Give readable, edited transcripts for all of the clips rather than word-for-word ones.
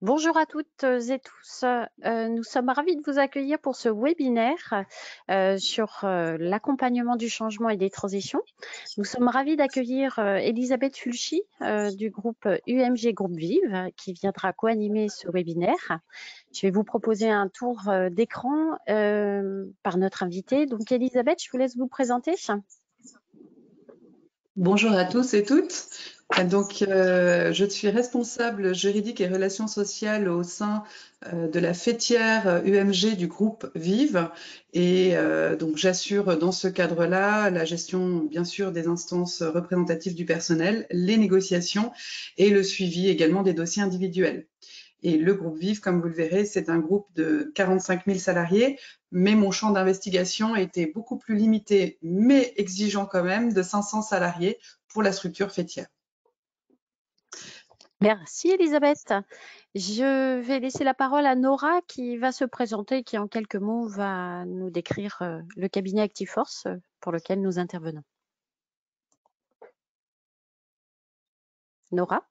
Bonjour à toutes et tous. Nous sommes ravis de vous accueillir pour ce webinaire sur l'accompagnement du changement et des transitions. Nous sommes ravis d'accueillir Elisabeth Fulchi du groupe UMG Groupe Vive qui viendra co-animer ce webinaire. Je vais vous proposer un tour d'écran par notre invitée. Donc Elisabeth, je vous laisse vous présenter. Bonjour à tous et toutes. Je suis responsable juridique et relations sociales au sein de la fêtière UMG du groupe Vive. Et donc, j'assure dans ce cadre-là la gestion, bien sûr, des instances représentatives du personnel, les négociations et le suivi également des dossiers individuels. Et le groupe Vive, comme vous le verrez, c'est un groupe de 45 000 salariés, mais mon champ d'investigation était beaucoup plus limité, mais exigeant quand même, de 500 salariés pour la structure fêtière. Merci Elisabeth. Je vais laisser la parole à Nora qui va se présenter, qui en quelques mots va nous décrire le cabinet ActiveForce pour lequel nous intervenons. Nora?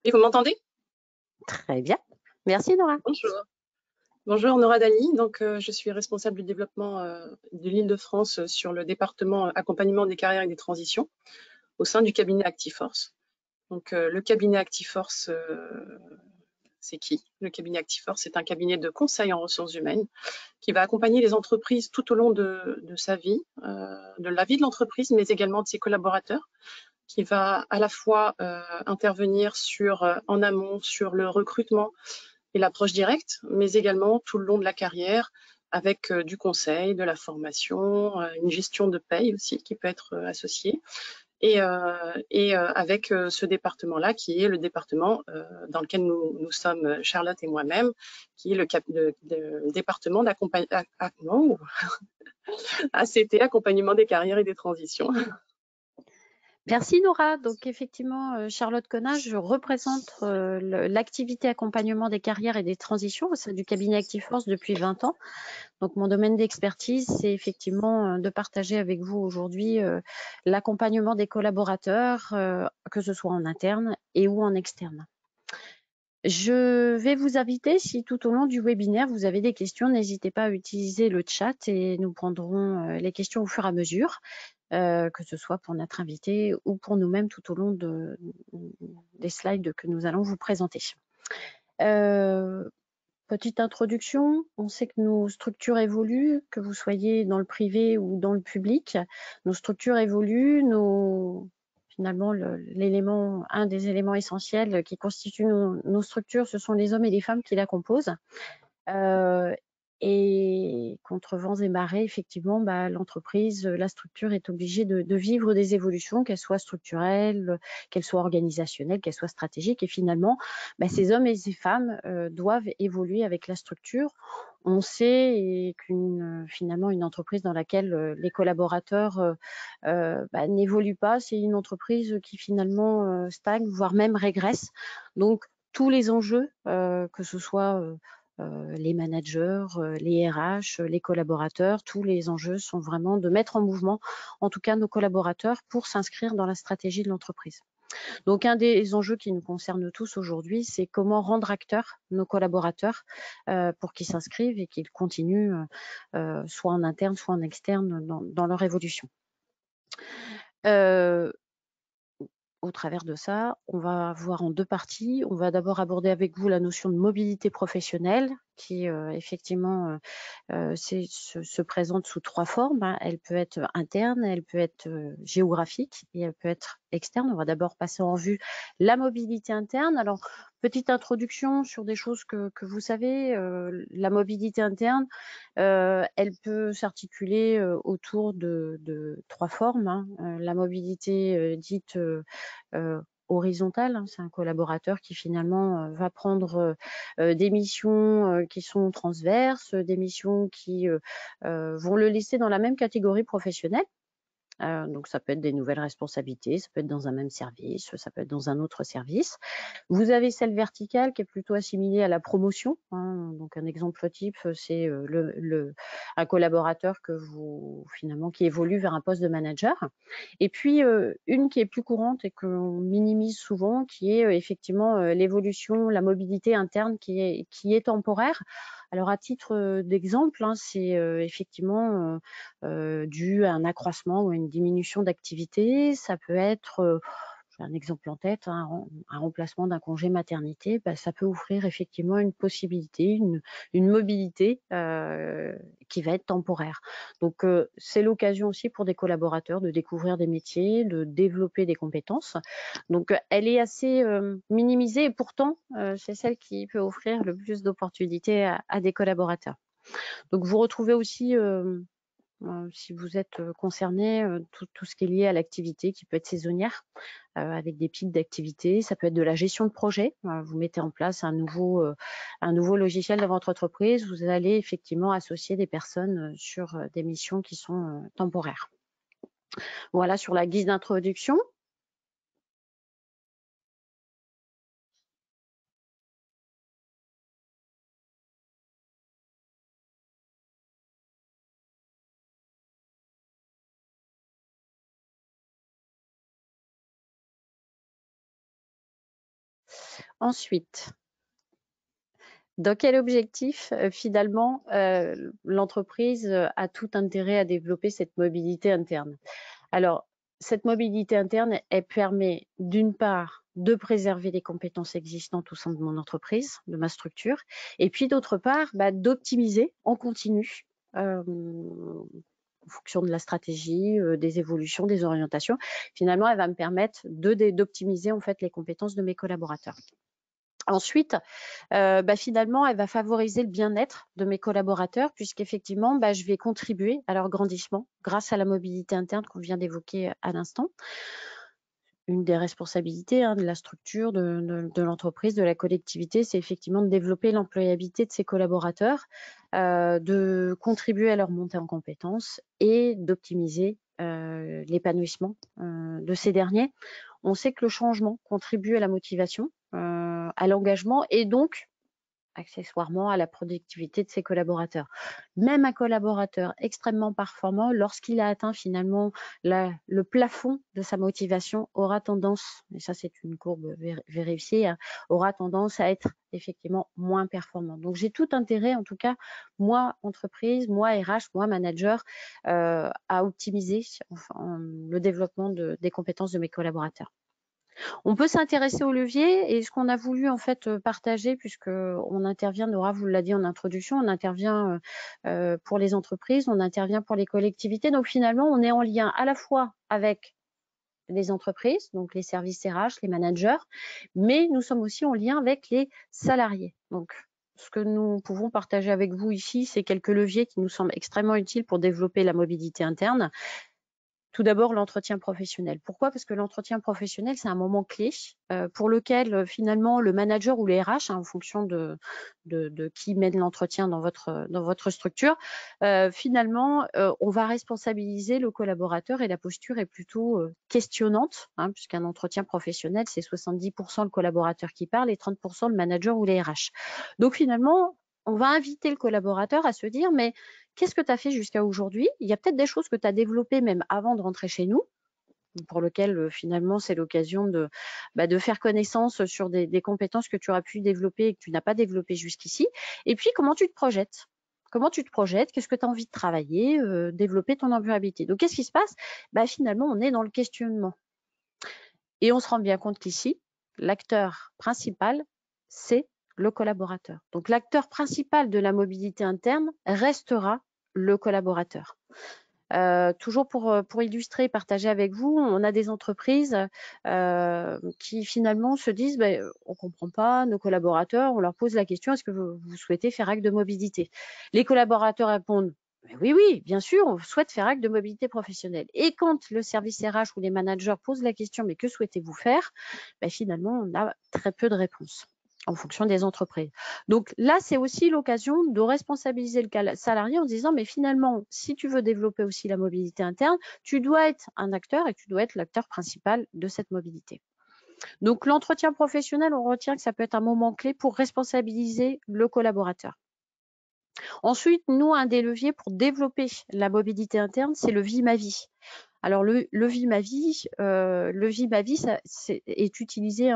Et vous m'entendez? Très bien. Merci Nora. Bonjour. Bonjour Nora Dali. Donc, je suis responsable du développement de l'Île-de-France sur le département accompagnement des carrières et des transitions au sein du cabinet ActiveForce. Donc, le cabinet ActiveForce, c'est qui? Le cabinet ActiveForce, c'est un cabinet de conseil en ressources humaines qui va accompagner les entreprises tout au long de sa vie, de la vie de l'entreprise, mais également de ses collaborateurs, qui va à la fois intervenir en amont sur le recrutement et l'approche directe, mais également tout le long de la carrière avec du conseil, de la formation, une gestion de paye aussi qui peut être associée. Et avec ce département-là, qui est le département dans lequel nous sommes, Charlotte et moi-même, qui est le département d'accompagnement, ACT, accompagnement des carrières et des transitions. Merci Nora. Donc effectivement, Charlotte Connat, je représente l'activité accompagnement des carrières et des transitions au sein du cabinet ActiveForce depuis 20 ans. Donc mon domaine d'expertise, c'est effectivement de partager avec vous aujourd'hui l'accompagnement des collaborateurs, que ce soit en interne et ou en externe. Je vais vous inviter, si tout au long du webinaire, vous avez des questions, n'hésitez pas à utiliser le chat et nous prendrons les questions au fur et à mesure, que ce soit pour notre invité ou pour nous-mêmes tout au long des slides que nous allons vous présenter. Petite introduction, on sait que nos structures évoluent, que vous soyez dans le privé ou dans le public, nos structures évoluent, finalement, un des éléments essentiels qui constituent nos structures, ce sont les hommes et les femmes qui la composent. Et contre vents et marées, effectivement, l'entreprise, la structure est obligée de vivre des évolutions, qu'elles soient structurelles, qu'elles soient organisationnelles, qu'elles soient stratégiques. Et finalement, ces hommes et ces femmes doivent évoluer avec la structure. On sait finalement, une entreprise dans laquelle les collaborateurs n'évoluent pas, c'est une entreprise qui finalement stagne, voire même régresse. Donc, tous les enjeux, que ce soit les managers, les RH, les collaborateurs, tous les enjeux sont vraiment de mettre en mouvement, en tout cas nos collaborateurs, pour s'inscrire dans la stratégie de l'entreprise. Donc, un des enjeux qui nous concerne tous aujourd'hui, c'est comment rendre acteurs nos collaborateurs pour qu'ils s'inscrivent et qu'ils continuent soit en interne, soit en externe dans leur évolution. Au travers de ça, on va voir en deux parties. On va d'abord aborder avec vous la notion de mobilité professionnelle qui effectivement se présente sous trois formes, hein. Elle peut être interne, elle peut être géographique et elle peut être externe. On va d'abord passer en revue la mobilité interne. Alors, petite introduction sur des choses que vous savez. La mobilité interne, elle peut s'articuler autour de trois formes, hein. La mobilité dite horizontale, hein, c'est un collaborateur qui finalement va prendre des missions qui sont transverses, des missions qui vont le laisser dans la même catégorie professionnelle. Donc, ça peut être des nouvelles responsabilités, ça peut être dans un même service, ça peut être dans un autre service. Vous avez celle verticale qui est plutôt assimilée à la promotion. Donc, un exemple type, c'est un collaborateur qui évolue vers un poste de manager. Et puis, une qui est plus courante et qu'on minimise souvent, qui est effectivement l'évolution, la mobilité interne qui est temporaire. Alors, à titre d'exemple, c'est effectivement dû à un accroissement ou à une diminution d'activité. Ça peut être, j'ai un exemple en tête, un remplacement d'un congé maternité. Ça peut offrir effectivement une possibilité, une mobilité qui va être temporaire. Donc, c'est l'occasion aussi pour des collaborateurs de découvrir des métiers, de développer des compétences. Donc, elle est assez minimisée et pourtant, c'est celle qui peut offrir le plus d'opportunités à des collaborateurs. Donc, vous retrouvez aussi, si vous êtes concerné, tout ce qui est lié à l'activité qui peut être saisonnière, avec des pics d'activité. Ça peut être de la gestion de projet. Vous mettez en place un nouveau logiciel dans votre entreprise. Vous allez effectivement associer des personnes sur des missions qui sont temporaires. Voilà sur la guise d'introduction. Ensuite, dans quel objectif, finalement, l'entreprise a tout intérêt à développer cette mobilité interne? Alors, cette mobilité interne, elle permet d'une part de préserver les compétences existantes au sein de mon entreprise, de ma structure, et puis d'autre part, d'optimiser en continu en fonction de la stratégie, des évolutions, des orientations. Finalement, elle va me permettre d'optimiser en fait les compétences de mes collaborateurs. Ensuite, finalement, elle va favoriser le bien-être de mes collaborateurs puisqu'effectivement, je vais contribuer à leur grandissement grâce à la mobilité interne qu'on vient d'évoquer à l'instant. Une des responsabilités de la structure, de l'entreprise, de la collectivité, c'est effectivement de développer l'employabilité de ses collaborateurs, de contribuer à leur montée en compétences et d'optimiser l'épanouissement de ces derniers. On sait que le changement contribue à la motivation, à l'engagement et donc accessoirement à la productivité de ses collaborateurs. Même un collaborateur extrêmement performant, lorsqu'il a atteint finalement le plafond de sa motivation, aura tendance, et ça c'est une courbe vérifiée, aura tendance à être effectivement moins performant. Donc j'ai tout intérêt, en tout cas, moi entreprise, moi RH, moi manager, à optimiser le développement des compétences de mes collaborateurs. On peut s'intéresser au levier et ce qu'on a voulu en fait partager, puisque on intervient, Nora vous l'a dit en introduction, on intervient pour les entreprises, on intervient pour les collectivités. Donc finalement, on est en lien à la fois avec les entreprises, donc les services RH, les managers, mais nous sommes aussi en lien avec les salariés. Donc ce que nous pouvons partager avec vous ici, c'est quelques leviers qui nous semblent extrêmement utiles pour développer la mobilité interne. Tout d'abord, l'entretien professionnel. Pourquoi? Parce que l'entretien professionnel, c'est un moment clé pour lequel finalement le manager ou les RH, en fonction de qui mène l'entretien dans votre structure, finalement, on va responsabiliser le collaborateur et la posture est plutôt questionnante, puisqu'un entretien professionnel, c'est 70% le collaborateur qui parle et 30% le manager ou les RH. Donc finalement, on va inviter le collaborateur à se dire, mais qu'est-ce que tu as fait jusqu'à aujourd'hui? Il y a peut-être des choses que tu as développées même avant de rentrer chez nous, pour lequel finalement c'est l'occasion de faire connaissance sur des compétences que tu auras pu développer et que tu n'as pas développées jusqu'ici. Et puis, comment tu te projettes? Comment tu te projettes? Qu'est-ce que tu as envie de travailler? Développer ton employabilité. Donc, qu'est-ce qui se passe? Finalement, on est dans le questionnement. Et on se rend bien compte qu'ici, l'acteur principal, c'est le collaborateur. Donc, l'acteur principal de la mobilité interne restera le collaborateur. Toujours pour illustrer et partager avec vous, on a des entreprises qui finalement se disent on ne comprend pas nos collaborateurs, on leur pose la question est-ce que vous souhaitez faire acte de mobilité? Les collaborateurs répondent oui, bien sûr, on souhaite faire acte de mobilité professionnelle. Et quand le service RH ou les managers posent la question mais que souhaitez-vous faire? Finalement, on a très peu de réponses. en fonction des entreprises. Donc là, c'est aussi l'occasion de responsabiliser le salarié en disant, mais finalement, si tu veux développer aussi la mobilité interne, tu dois être un acteur et tu dois être l'acteur principal de cette mobilité. Donc l'entretien professionnel, on retient que ça peut être un moment clé pour responsabiliser le collaborateur. Ensuite, nous, un des leviers pour développer la mobilité interne, c'est le Vie ma vie. Alors le Vie ma vie, ça est utilisé.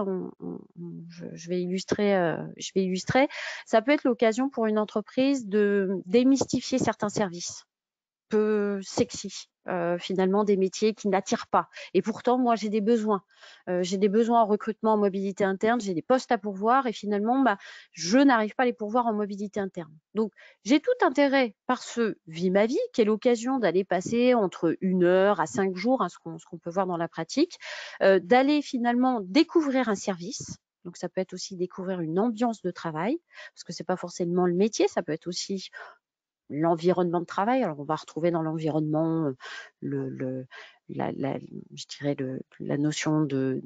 Je vais illustrer. Ça peut être l'occasion pour une entreprise de démystifier certains services peu sexy, finalement des métiers qui n'attirent pas. Et pourtant, moi, j'ai des besoins. J'ai des besoins en recrutement en mobilité interne, j'ai des postes à pourvoir et finalement, je n'arrive pas à les pourvoir en mobilité interne. Donc, j'ai tout intérêt par ce Vie ma vie, qui est l'occasion d'aller passer entre 1 heure à 5 jours, ce qu'on peut voir dans la pratique, d'aller finalement découvrir un service. Donc, ça peut être aussi découvrir une ambiance de travail, parce que c'est pas forcément le métier, ça peut être aussi l'environnement de travail. Alors, on va retrouver dans l'environnement la notion de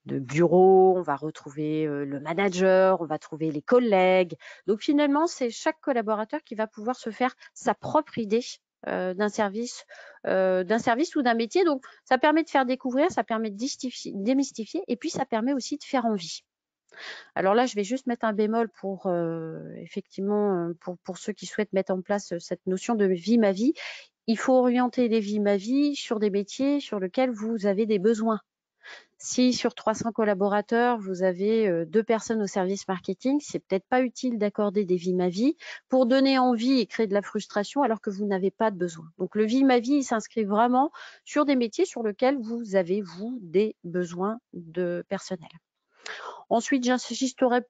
bureau, on va retrouver le manager, on va trouver les collègues. Donc, finalement, c'est chaque collaborateur qui va pouvoir se faire sa propre idée d'un service ou d'un métier. Donc, ça permet de faire découvrir, ça permet de démystifier et puis ça permet aussi de faire envie. Alors là, je vais juste mettre un bémol pour effectivement pour ceux qui souhaitent mettre en place cette notion de Vie ma vie. Il faut orienter les Vie ma vie sur des métiers sur lesquels vous avez des besoins. Si sur 300 collaborateurs, vous avez 2 personnes au service marketing, c'est peut-être pas utile d'accorder des Vie ma vie pour donner envie et créer de la frustration alors que vous n'avez pas de besoin. Donc le Vie ma vie, il s'inscrit vraiment sur des métiers sur lesquels vous avez, vous, des besoins de personnel. Ensuite, j'insisterai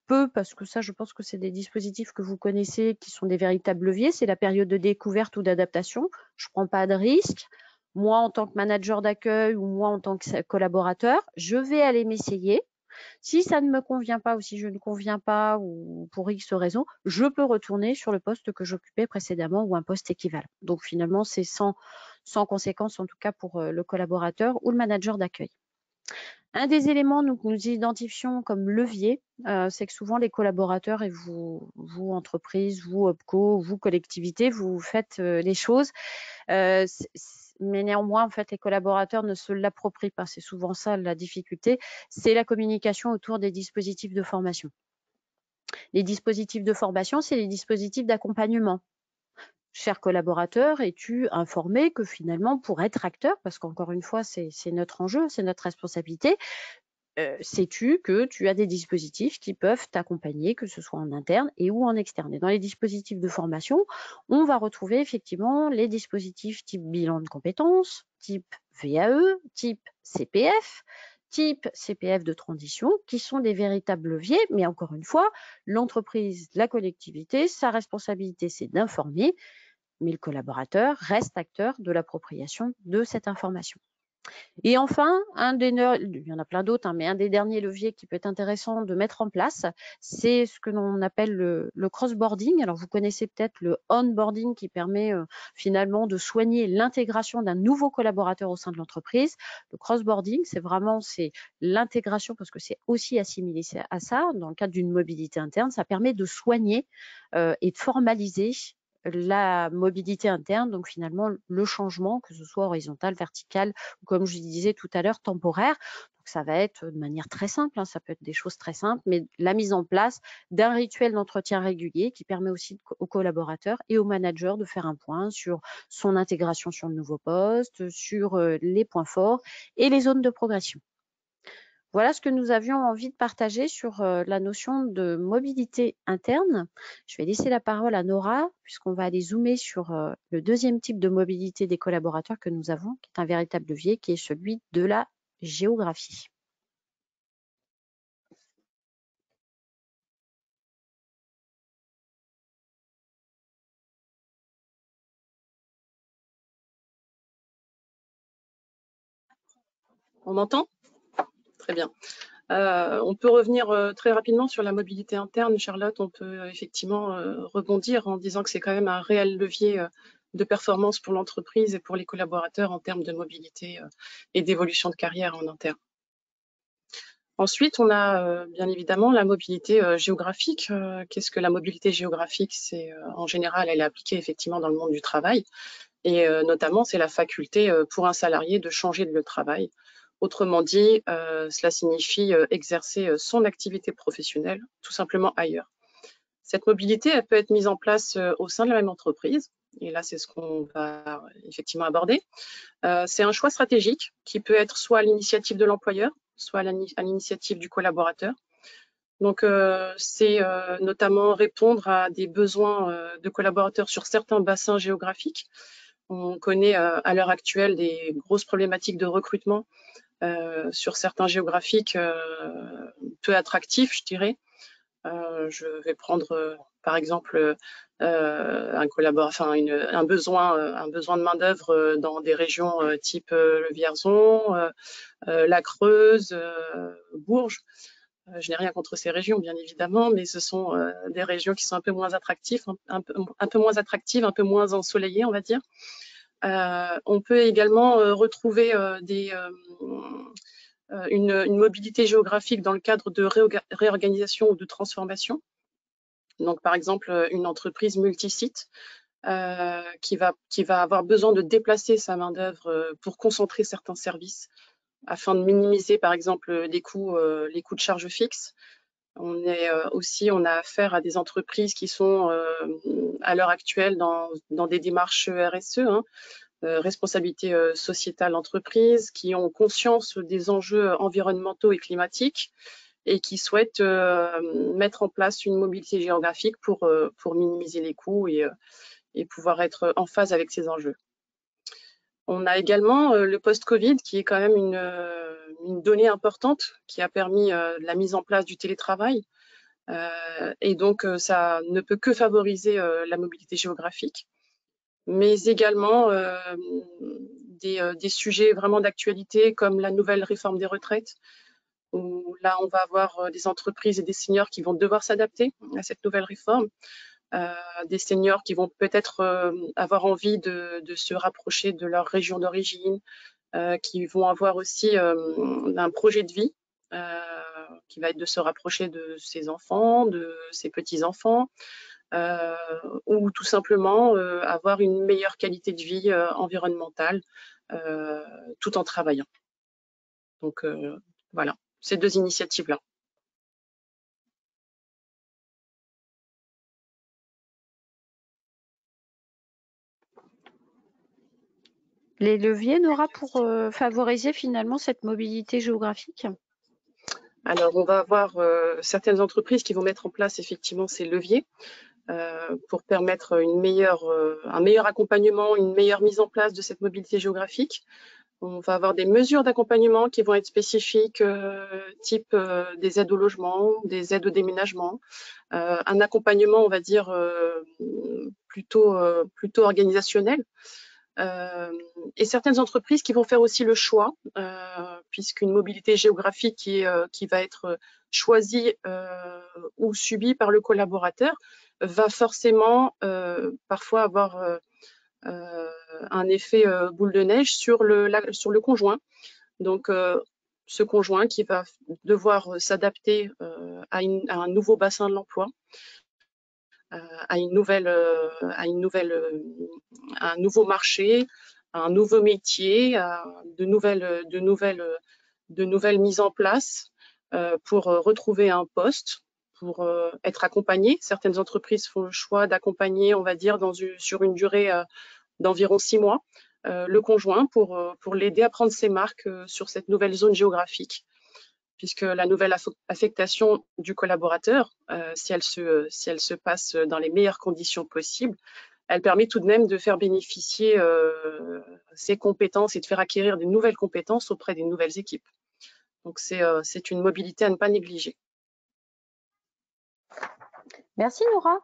peu parce que ça, je pense que c'est des dispositifs que vous connaissez qui sont des véritables leviers. C'est la période de découverte ou d'adaptation. Je ne prends pas de risque. Moi, en tant que manager d'accueil ou moi, en tant que collaborateur, je vais aller m'essayer. Si ça ne me convient pas ou si je ne conviens pas ou pour X raison, je peux retourner sur le poste que j'occupais précédemment ou un poste équivalent. Donc finalement, c'est sans conséquence en tout cas pour le collaborateur ou le manager d'accueil. Un des éléments que nous identifions comme levier, c'est que souvent les collaborateurs et vous entreprise, vous OPCO, vous collectivité, vous faites les choses, mais néanmoins en fait les collaborateurs ne se l'approprient pas. C'est souvent ça la difficulté, c'est la communication autour des dispositifs de formation. Les dispositifs de formation, c'est les dispositifs d'accompagnement. Cher collaborateur, es-tu informé que finalement, pour être acteur, parce qu'encore une fois, c'est notre enjeu, c'est notre responsabilité, sais-tu que tu as des dispositifs qui peuvent t'accompagner, que ce soit en interne et ou en externe. Et dans les dispositifs de formation, on va retrouver effectivement les dispositifs type bilan de compétences, type VAE, type CPF, type CPF de transition, qui sont des véritables leviers. Mais encore une fois, l'entreprise, la collectivité, sa responsabilité, c'est d'informer, mais le collaborateur reste acteur de l'appropriation de cette information. Et enfin, il y en a plein d'autres, mais un des derniers leviers qui peut être intéressant de mettre en place, c'est ce que l'on appelle le cross-boarding. Alors, vous connaissez peut-être le onboarding qui permet finalement de soigner l'intégration d'un nouveau collaborateur au sein de l'entreprise. Le cross-boarding, c'est l'intégration parce que c'est aussi assimilé à ça. Dans le cadre d'une mobilité interne, ça permet de soigner et de formaliser la mobilité interne, donc finalement le changement, que ce soit horizontal, vertical, ou comme je disais tout à l'heure, temporaire. Donc ça va être de manière très simple, ça peut être des choses très simples, mais la mise en place d'un rituel d'entretien régulier qui permet aussi aux collaborateurs et aux managers de faire un point sur son intégration sur le nouveau poste, sur les points forts et les zones de progression. Voilà ce que nous avions envie de partager sur la notion de mobilité interne. Je vais laisser la parole à Nora, puisqu'on va aller zoomer sur le deuxième type de mobilité des collaborateurs que nous avons, qui est un véritable levier, qui est celui de la géographie. On m'entend ? Très bien. On peut revenir très rapidement sur la mobilité interne. Charlotte, on peut effectivement rebondir en disant que c'est quand même un réel levier de performance pour l'entreprise et pour les collaborateurs en termes de mobilité et d'évolution de carrière en interne. Ensuite, on a bien évidemment la mobilité géographique. Qu'est-ce que la mobilité géographique? C'est en général, elle est appliquée effectivement dans le monde du travail. Et notamment, c'est la faculté pour un salarié de changer de lieu de travail. Autrement dit, cela signifie exercer son activité professionnelle tout simplement ailleurs. Cette mobilité, elle peut être mise en place au sein de la même entreprise. Et là, c'est ce qu'on va effectivement aborder. C'est un choix stratégique qui peut être soit à l'initiative de l'employeur, soit à l'initiative du collaborateur. Donc, c'est notamment répondre à des besoins de collaborateurs sur certains bassins géographiques. On connaît à l'heure actuelle des grosses problématiques de recrutement sur certains géographiques peu attractifs, je dirais. Je vais prendre par exemple un besoin de main-d'œuvre dans des régions type le Vierzon, la Creuse, Bourges. Je n'ai rien contre ces régions, bien évidemment, mais ce sont des régions qui sont un peu moins attractives, un peu moins ensoleillées, on va dire. On peut également retrouver une mobilité géographique dans le cadre de réorganisation ou de transformation. Donc, par exemple, une entreprise multisite qui va avoir besoin de déplacer sa main-d'œuvre pour concentrer certains services afin de minimiser, par exemple, les coûts de charge fixes. On a affaire à des entreprises qui sont à l'heure actuelle dans des démarches RSE, responsabilité sociétale d'entreprise, qui ont conscience des enjeux environnementaux et climatiques et qui souhaitent mettre en place une mobilité géographique pour minimiser les coûts et pouvoir être en phase avec ces enjeux. On a également le post-Covid qui est quand même une donnée importante qui a permis la mise en place du télétravail. Et donc, ça ne peut que favoriser la mobilité géographique, mais également des sujets vraiment d'actualité comme la nouvelle réforme des retraites, où là, on va avoir des entreprises et des seniors qui vont devoir s'adapter à cette nouvelle réforme. Des seniors qui vont peut-être avoir envie de se rapprocher de leur région d'origine, qui vont avoir aussi un projet de vie qui va être de se rapprocher de ses enfants, de ses petits-enfants, ou tout simplement avoir une meilleure qualité de vie environnementale tout en travaillant. Donc voilà, ces deux initiatives-là. Les leviers, Nora, pour favoriser finalement cette mobilité géographique? Alors, on va avoir certaines entreprises qui vont mettre en place effectivement ces leviers pour permettre un meilleur accompagnement, une meilleure mise en place de cette mobilité géographique. On va avoir des mesures d'accompagnement qui vont être spécifiques, type des aides au logement, des aides au déménagement, un accompagnement, on va dire, plutôt organisationnel. Et certaines entreprises qui vont faire aussi le choix, puisqu'une mobilité géographique qui va être choisie ou subie par le collaborateur va forcément parfois avoir un effet boule de neige sur le conjoint. Donc, ce conjoint qui va devoir s'adapter à un nouveau bassin de l'emploi, à un nouveau marché, à un nouveau métier, à de nouvelles mises en place pour retrouver un poste, pour être accompagné. Certaines entreprises font le choix d'accompagner, on va dire, sur une durée d'environ 6 mois, le conjoint pour l'aider à prendre ses marques sur cette nouvelle zone géographique, puisque la nouvelle affectation du collaborateur, si elle se passe dans les meilleures conditions possibles, elle permet tout de même de faire bénéficier ses compétences et de faire acquérir de nouvelles compétences auprès des nouvelles équipes. Donc, c'est une mobilité à ne pas négliger. Merci, Nora.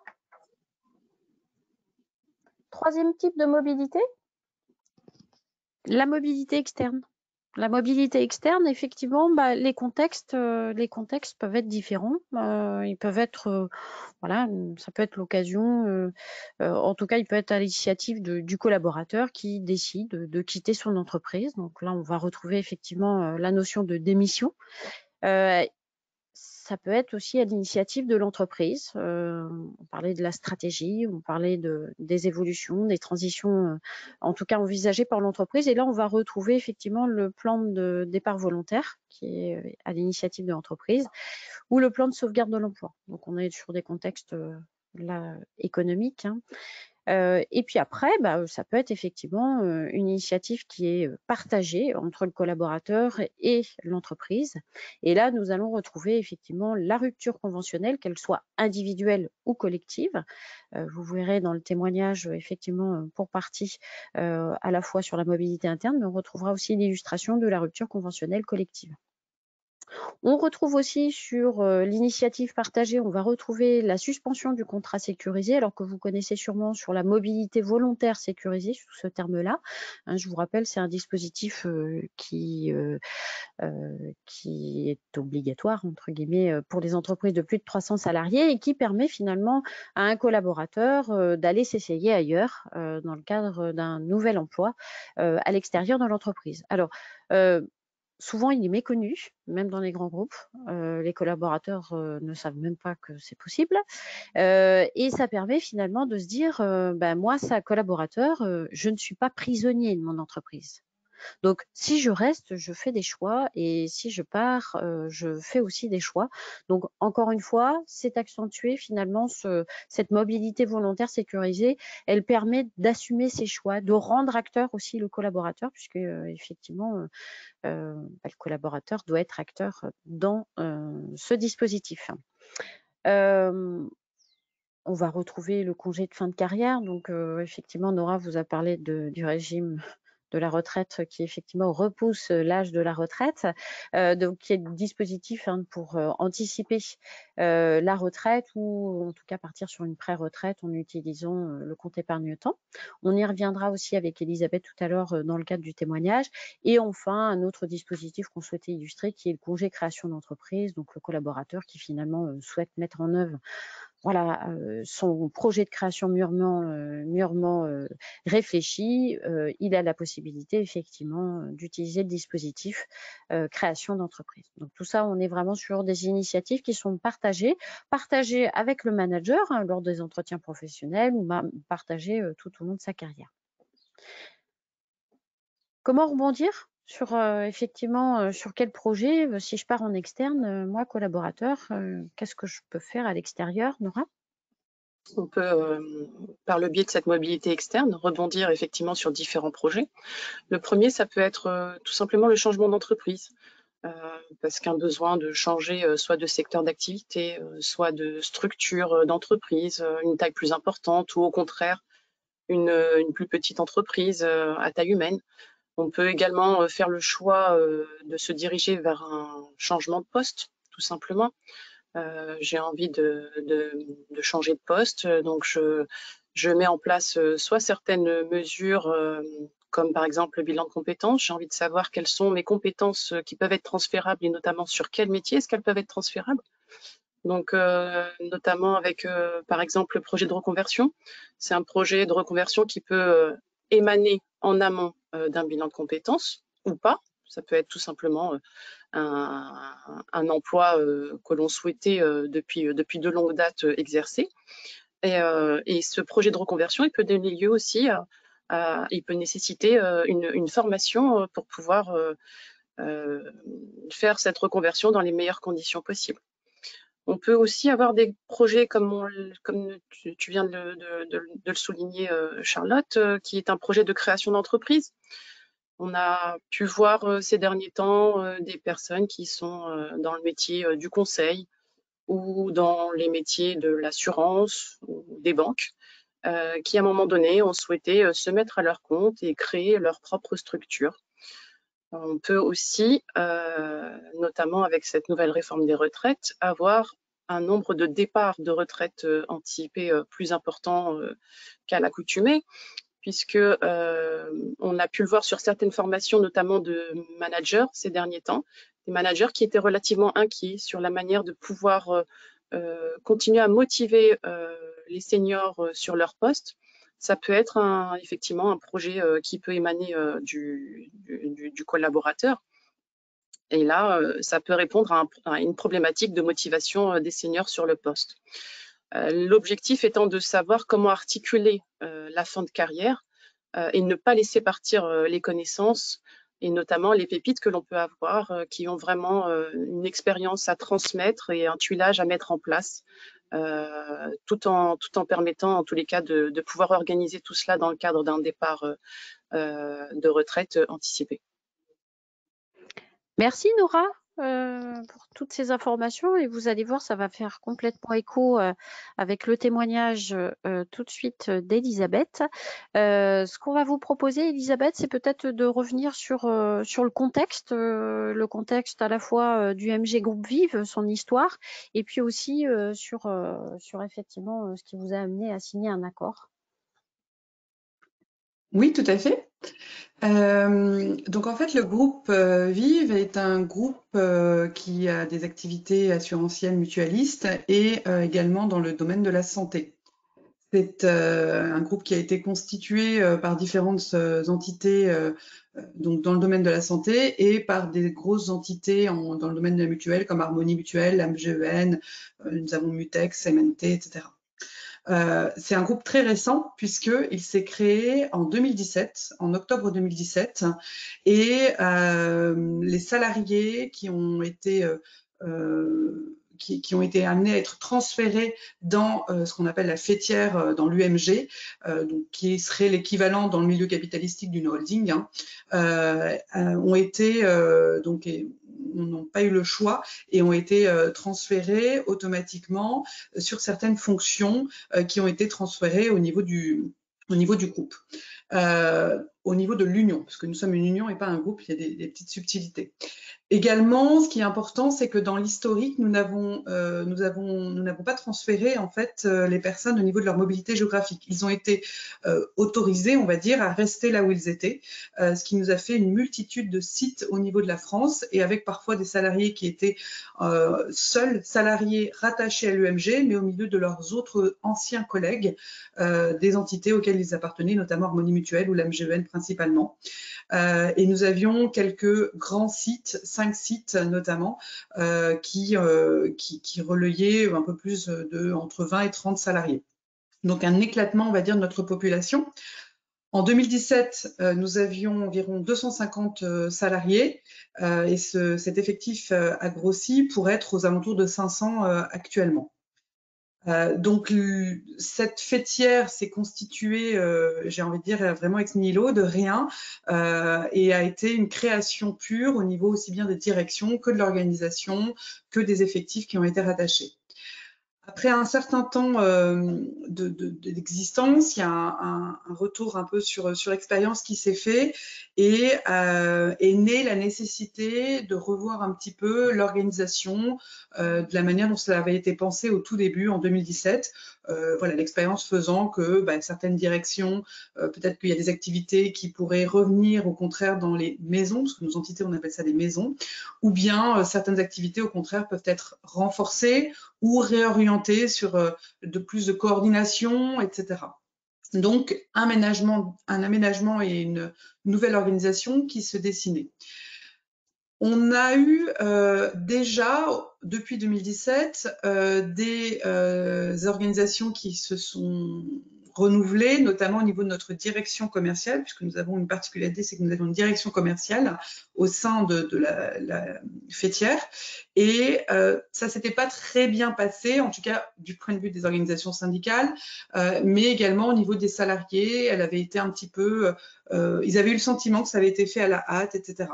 Troisième type de mobilité, la mobilité externe. La mobilité externe, effectivement, les contextes peuvent être différents. Ils peuvent être, voilà, ça peut être l'occasion, en tout cas, il peut être à l'initiative du collaborateur qui décide de quitter son entreprise. Donc là, on va retrouver effectivement la notion de démission. Ça peut être aussi à l'initiative de l'entreprise. On parlait de la stratégie, on parlait des évolutions, des transitions, en tout cas envisagées par l'entreprise. Et là, on va retrouver effectivement le plan de départ volontaire qui est à l'initiative de l'entreprise ou le plan de sauvegarde de l'emploi. Donc, on est sur des contextes là, économiques, hein. Et puis après, ça peut être effectivement une initiative qui est partagée entre le collaborateur et l'entreprise. Et là, nous allons retrouver effectivement la rupture conventionnelle, qu'elle soit individuelle ou collective. Vous verrez dans le témoignage, effectivement, pour partie, à la fois sur la mobilité interne, mais on retrouvera aussi l'illustration de la rupture conventionnelle collective. On retrouve aussi sur l'initiative partagée, on va retrouver la suspension du contrat sécurisé, alors que vous connaissez sûrement sur la mobilité volontaire sécurisée, sous ce terme-là. Hein, je vous rappelle, c'est un dispositif qui est obligatoire, entre guillemets, pour les entreprises de plus de 300 salariés et qui permet finalement à un collaborateur d'aller s'essayer ailleurs dans le cadre d'un nouvel emploi à l'extérieur de l'entreprise. Alors, souvent, il est méconnu, même dans les grands groupes. Les collaborateurs ne savent même pas que c'est possible. Et ça permet finalement de se dire, moi, ça, collaborateur, je ne suis pas prisonnier de mon entreprise. Donc, si je reste, je fais des choix et si je pars, je fais aussi des choix. Donc, encore une fois, c'est accentué finalement cette mobilité volontaire sécurisée. Elle permet d'assumer ses choix, de rendre acteur aussi le collaborateur, puisque effectivement, le collaborateur doit être acteur dans ce dispositif. On va retrouver le congé de fin de carrière. Donc, effectivement, Nora vous a parlé du régime de la retraite qui effectivement repousse l'âge de la retraite. Donc, il y a des dispositifs pour anticiper la retraite ou en tout cas partir sur une pré-retraite en utilisant le compte épargne-temps. On y reviendra aussi avec Elisabeth tout à l'heure dans le cadre du témoignage. Et enfin, un autre dispositif qu'on souhaitait illustrer qui est le congé création d'entreprise, donc le collaborateur qui finalement souhaite mettre en œuvre son projet de création mûrement réfléchi, il a la possibilité effectivement d'utiliser le dispositif création d'entreprise. Donc tout ça, on est vraiment sur des initiatives qui sont partagées avec le manager lors des entretiens professionnels ou partagées tout au long de sa carrière. Comment rebondir sur effectivement sur quel projet, si je pars en externe, moi collaborateur, qu'est-ce que je peux faire à l'extérieur, Nora ? On peut, par le biais de cette mobilité externe, rebondir effectivement sur différents projets. Le premier, ça peut être tout simplement le changement d'entreprise, parce qu'un besoin de changer soit de secteur d'activité, soit de structure d'entreprise, une taille plus importante ou au contraire une plus petite entreprise à taille humaine. On peut également faire le choix de se diriger vers un changement de poste, tout simplement. J'ai envie de changer de poste, donc je mets en place soit certaines mesures comme par exemple le bilan de compétences. J'ai envie de savoir quelles sont mes compétences qui peuvent être transférables et notamment sur quel métier est-ce qu'elles peuvent être transférables. Donc notamment avec par exemple le projet de reconversion. C'est un projet de reconversion qui peut émaner en amont d'un bilan de compétences ou pas. Ça peut être tout simplement un emploi que l'on souhaitait depuis de longues dates exercer. Et ce projet de reconversion, il peut donner lieu aussi il peut nécessiter une formation pour pouvoir faire cette reconversion dans les meilleures conditions possibles. On peut aussi avoir des projets comme tu viens de le souligner, Charlotte, qui est un projet de création d'entreprise. On a pu voir ces derniers temps des personnes qui sont dans le métier du conseil ou dans les métiers de l'assurance ou des banques, qui à un moment donné ont souhaité se mettre à leur compte et créer leur propre structure. On peut aussi, notamment avec cette nouvelle réforme des retraites, avoir un nombre de départs de retraite anticipés plus important qu'à l'accoutumée, puisque on a pu le voir sur certaines formations, notamment de managers ces derniers temps, des managers qui étaient relativement inquiets sur la manière de pouvoir continuer à motiver les seniors sur leur poste. Ça peut être effectivement un projet qui peut émaner du collaborateur. Et là, ça peut répondre à une problématique de motivation des seniors sur le poste. L'objectif étant de savoir comment articuler la fin de carrière et ne pas laisser partir les connaissances et notamment les pépites que l'on peut avoir qui ont vraiment une expérience à transmettre et un tuilage à mettre en place, tout en permettant en tous les cas de pouvoir organiser tout cela dans le cadre d'un départ de retraite anticipée. Merci Nora pour toutes ces informations et vous allez voir, ça va faire complètement écho avec le témoignage tout de suite d'Elisabeth. Ce qu'on va vous proposer, Elisabeth, c'est peut-être de revenir sur le contexte à la fois du MG Groupe Vive, son histoire, et puis aussi sur effectivement ce qui vous a amené à signer un accord. Oui, tout à fait. Donc en fait, le groupe Vive est un groupe qui a des activités assurantielles mutualistes et également dans le domaine de la santé. C'est un groupe qui a été constitué par différentes entités donc dans le domaine de la santé et par des grosses entités dans le domaine de la mutuelle comme Harmonie Mutuelle, MGEN, nous avons Mutex, MNT, etc. C'est un groupe très récent puisqu'il s'est créé en 2017, en octobre 2017, et les salariés qui ont été amenés à être transférés dans ce qu'on appelle la fêtière dans l'UMG, donc qui serait l'équivalent dans le milieu capitalistique d'une holding, ont été n'ont pas eu le choix et ont été transférés automatiquement sur certaines fonctions qui ont été transférées au niveau du groupe. Au niveau de l'union, parce que nous sommes une union et pas un groupe, il y a des petites subtilités. Également, ce qui est important, c'est que dans l'historique, nous n'avons pas transféré en fait les personnes au niveau de leur mobilité géographique. Ils ont été autorisés, on va dire, à rester là où ils étaient, ce qui nous a fait une multitude de sites au niveau de la France et avec parfois des salariés qui étaient seuls salariés rattachés à l'UMG, mais au milieu de leurs autres anciens collègues des entités auxquelles ils appartenaient, notamment Harmonie Mutuelle ou la MGEN principalement. Et nous avions quelques grands sites, 5 sites notamment, qui relayaient un peu plus entre 20 et 30 salariés. Donc un éclatement, on va dire, de notre population. En 2017, nous avions environ 250 salariés et cet effectif a grossi pour être aux alentours de 500 actuellement. Donc cette fêtière s'est constituée, j'ai envie de dire vraiment ex nihilo, de rien, et a été une création pure au niveau aussi bien des directions que de l'organisation, que des effectifs qui ont été rattachés. Après un certain temps d'existence, il y a un retour un peu sur l'expérience qui s'est fait et est née la nécessité de revoir un petit peu l'organisation de la manière dont cela avait été pensé au tout début, en 2017. Voilà, l'expérience faisant que certaines directions, peut-être qu'il y a des activités qui pourraient revenir au contraire dans les maisons, parce que nos entités, on appelle ça des maisons, ou bien certaines activités, au contraire, peuvent être renforcées ou réorientées sur plus de coordination, etc. Donc, un aménagement et une nouvelle organisation qui se dessinaient. On a eu déjà, depuis 2017, des organisations qui se sont renouvelées, notamment au niveau de notre direction commerciale, puisque nous avons une particularité, c'est que nous avons une direction commerciale au sein de la fêtière. Et ça s'était pas très bien passé, en tout cas du point de vue des organisations syndicales, mais également au niveau des salariés. Elle avait été un petit peu... ils avaient eu le sentiment que ça avait été fait à la hâte, etc.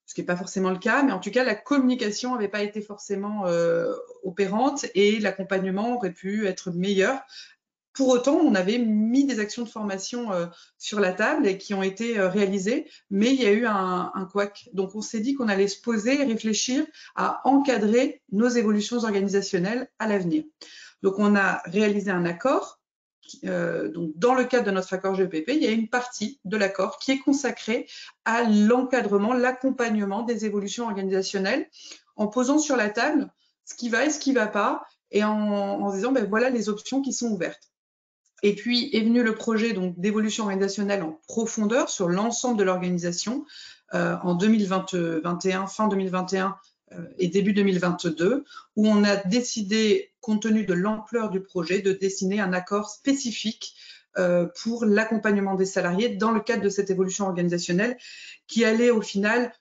Ce qui n'est pas forcément le cas, mais en tout cas, la communication n'avait pas été forcément opérante et l'accompagnement aurait pu être meilleur. Pour autant, on avait mis des actions de formation sur la table et qui ont été réalisées, mais il y a eu un couac. Donc, on s'est dit qu'on allait se poser et réfléchir à encadrer nos évolutions organisationnelles à l'avenir. Donc, on a réalisé un accord. Donc, dans le cadre de notre accord GEPP, il y a une partie de l'accord qui est consacrée à l'encadrement, l'accompagnement des évolutions organisationnelles en posant sur la table ce qui va et ce qui ne va pas et en disant voilà les options qui sont ouvertes. Et puis est venu le projet d'évolution organisationnelle en profondeur sur l'ensemble de l'organisation en 2021, fin 2021 et début 2022, où on a décidé, compte tenu de l'ampleur du projet, de dessiner un accord spécifique pour l'accompagnement des salariés dans le cadre de cette évolution organisationnelle qui allait au final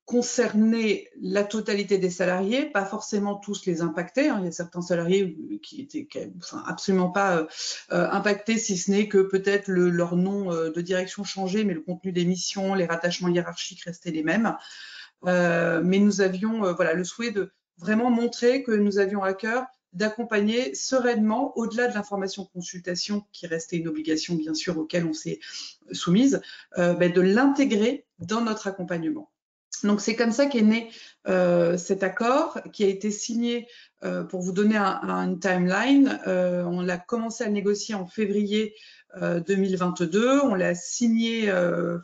concerner la totalité des salariés, pas forcément tous les impactés. Il y a certains salariés qui étaient absolument pas impactés, si ce n'est que peut-être leur nom de direction changeait, mais le contenu des missions, les rattachements hiérarchiques restaient les mêmes. Mais nous avions voilà, le souhait de vraiment montrer que nous avions à cœur d'accompagner sereinement, au-delà de l'information-consultation, qui restait une obligation bien sûr auquel on s'est soumise, de l'intégrer dans notre accompagnement. Donc c'est comme ça qu'est né cet accord qui a été signé, pour vous donner une timeline, on l'a commencé à négocier en février 2022, on l'a signé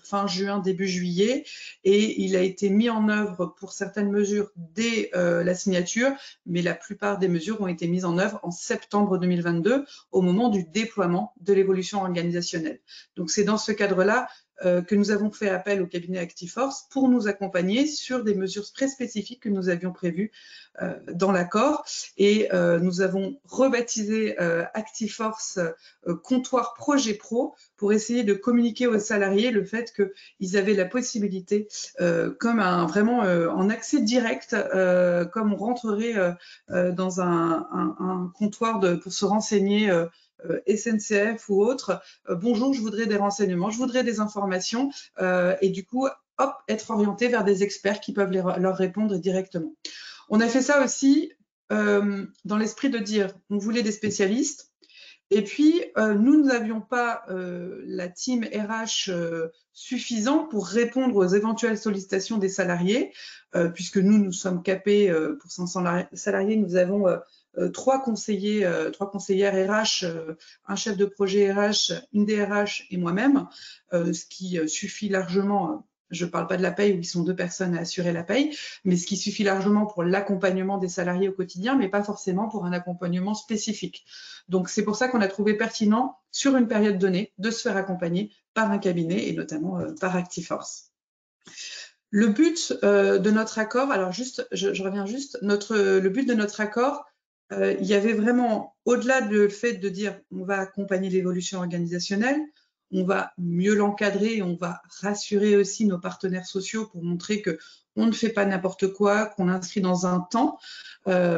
fin juin, début juillet, et il a été mis en œuvre pour certaines mesures dès la signature, mais la plupart des mesures ont été mises en œuvre en septembre 2022, au moment du déploiement de l'évolution organisationnelle. Donc c'est dans ce cadre-là que nous avons fait appel au cabinet ActiveForce pour nous accompagner sur des mesures très spécifiques que nous avions prévues dans l'accord. Et nous avons rebaptisé ActiveForce comptoir projet pro pour essayer de communiquer aux salariés le fait qu'ils avaient la possibilité, comme vraiment en accès direct, comme on rentrerait dans un comptoir pour se renseigner SNCF ou autre, bonjour, je voudrais des renseignements, je voudrais des informations, et du coup, hop, être orienté vers des experts qui peuvent leur répondre directement. On a fait ça aussi dans l'esprit de dire, on voulait des spécialistes, et puis nous n'avions pas la team RH suffisant pour répondre aux éventuelles sollicitations des salariés, puisque nous sommes capés pour 500 salariés, nous avons 3 conseillères RH, un chef de projet RH, une DRH et moi-même, ce qui suffit largement. Je ne parle pas de la paye où ils sont 2 personnes à assurer la paye, mais ce qui suffit largement pour l'accompagnement des salariés au quotidien, mais pas forcément pour un accompagnement spécifique. Donc c'est pour ça qu'on a trouvé pertinent, sur une période donnée, de se faire accompagner par un cabinet et notamment par ActiveForce. Le but de notre accord, alors juste, je reviens juste, le but de notre accord, il y avait vraiment, au-delà du fait de dire on va accompagner l'évolution organisationnelle, on va mieux l'encadrer, on va rassurer aussi nos partenaires sociaux pour montrer qu'on ne fait pas n'importe quoi, qu'on inscrit dans un temps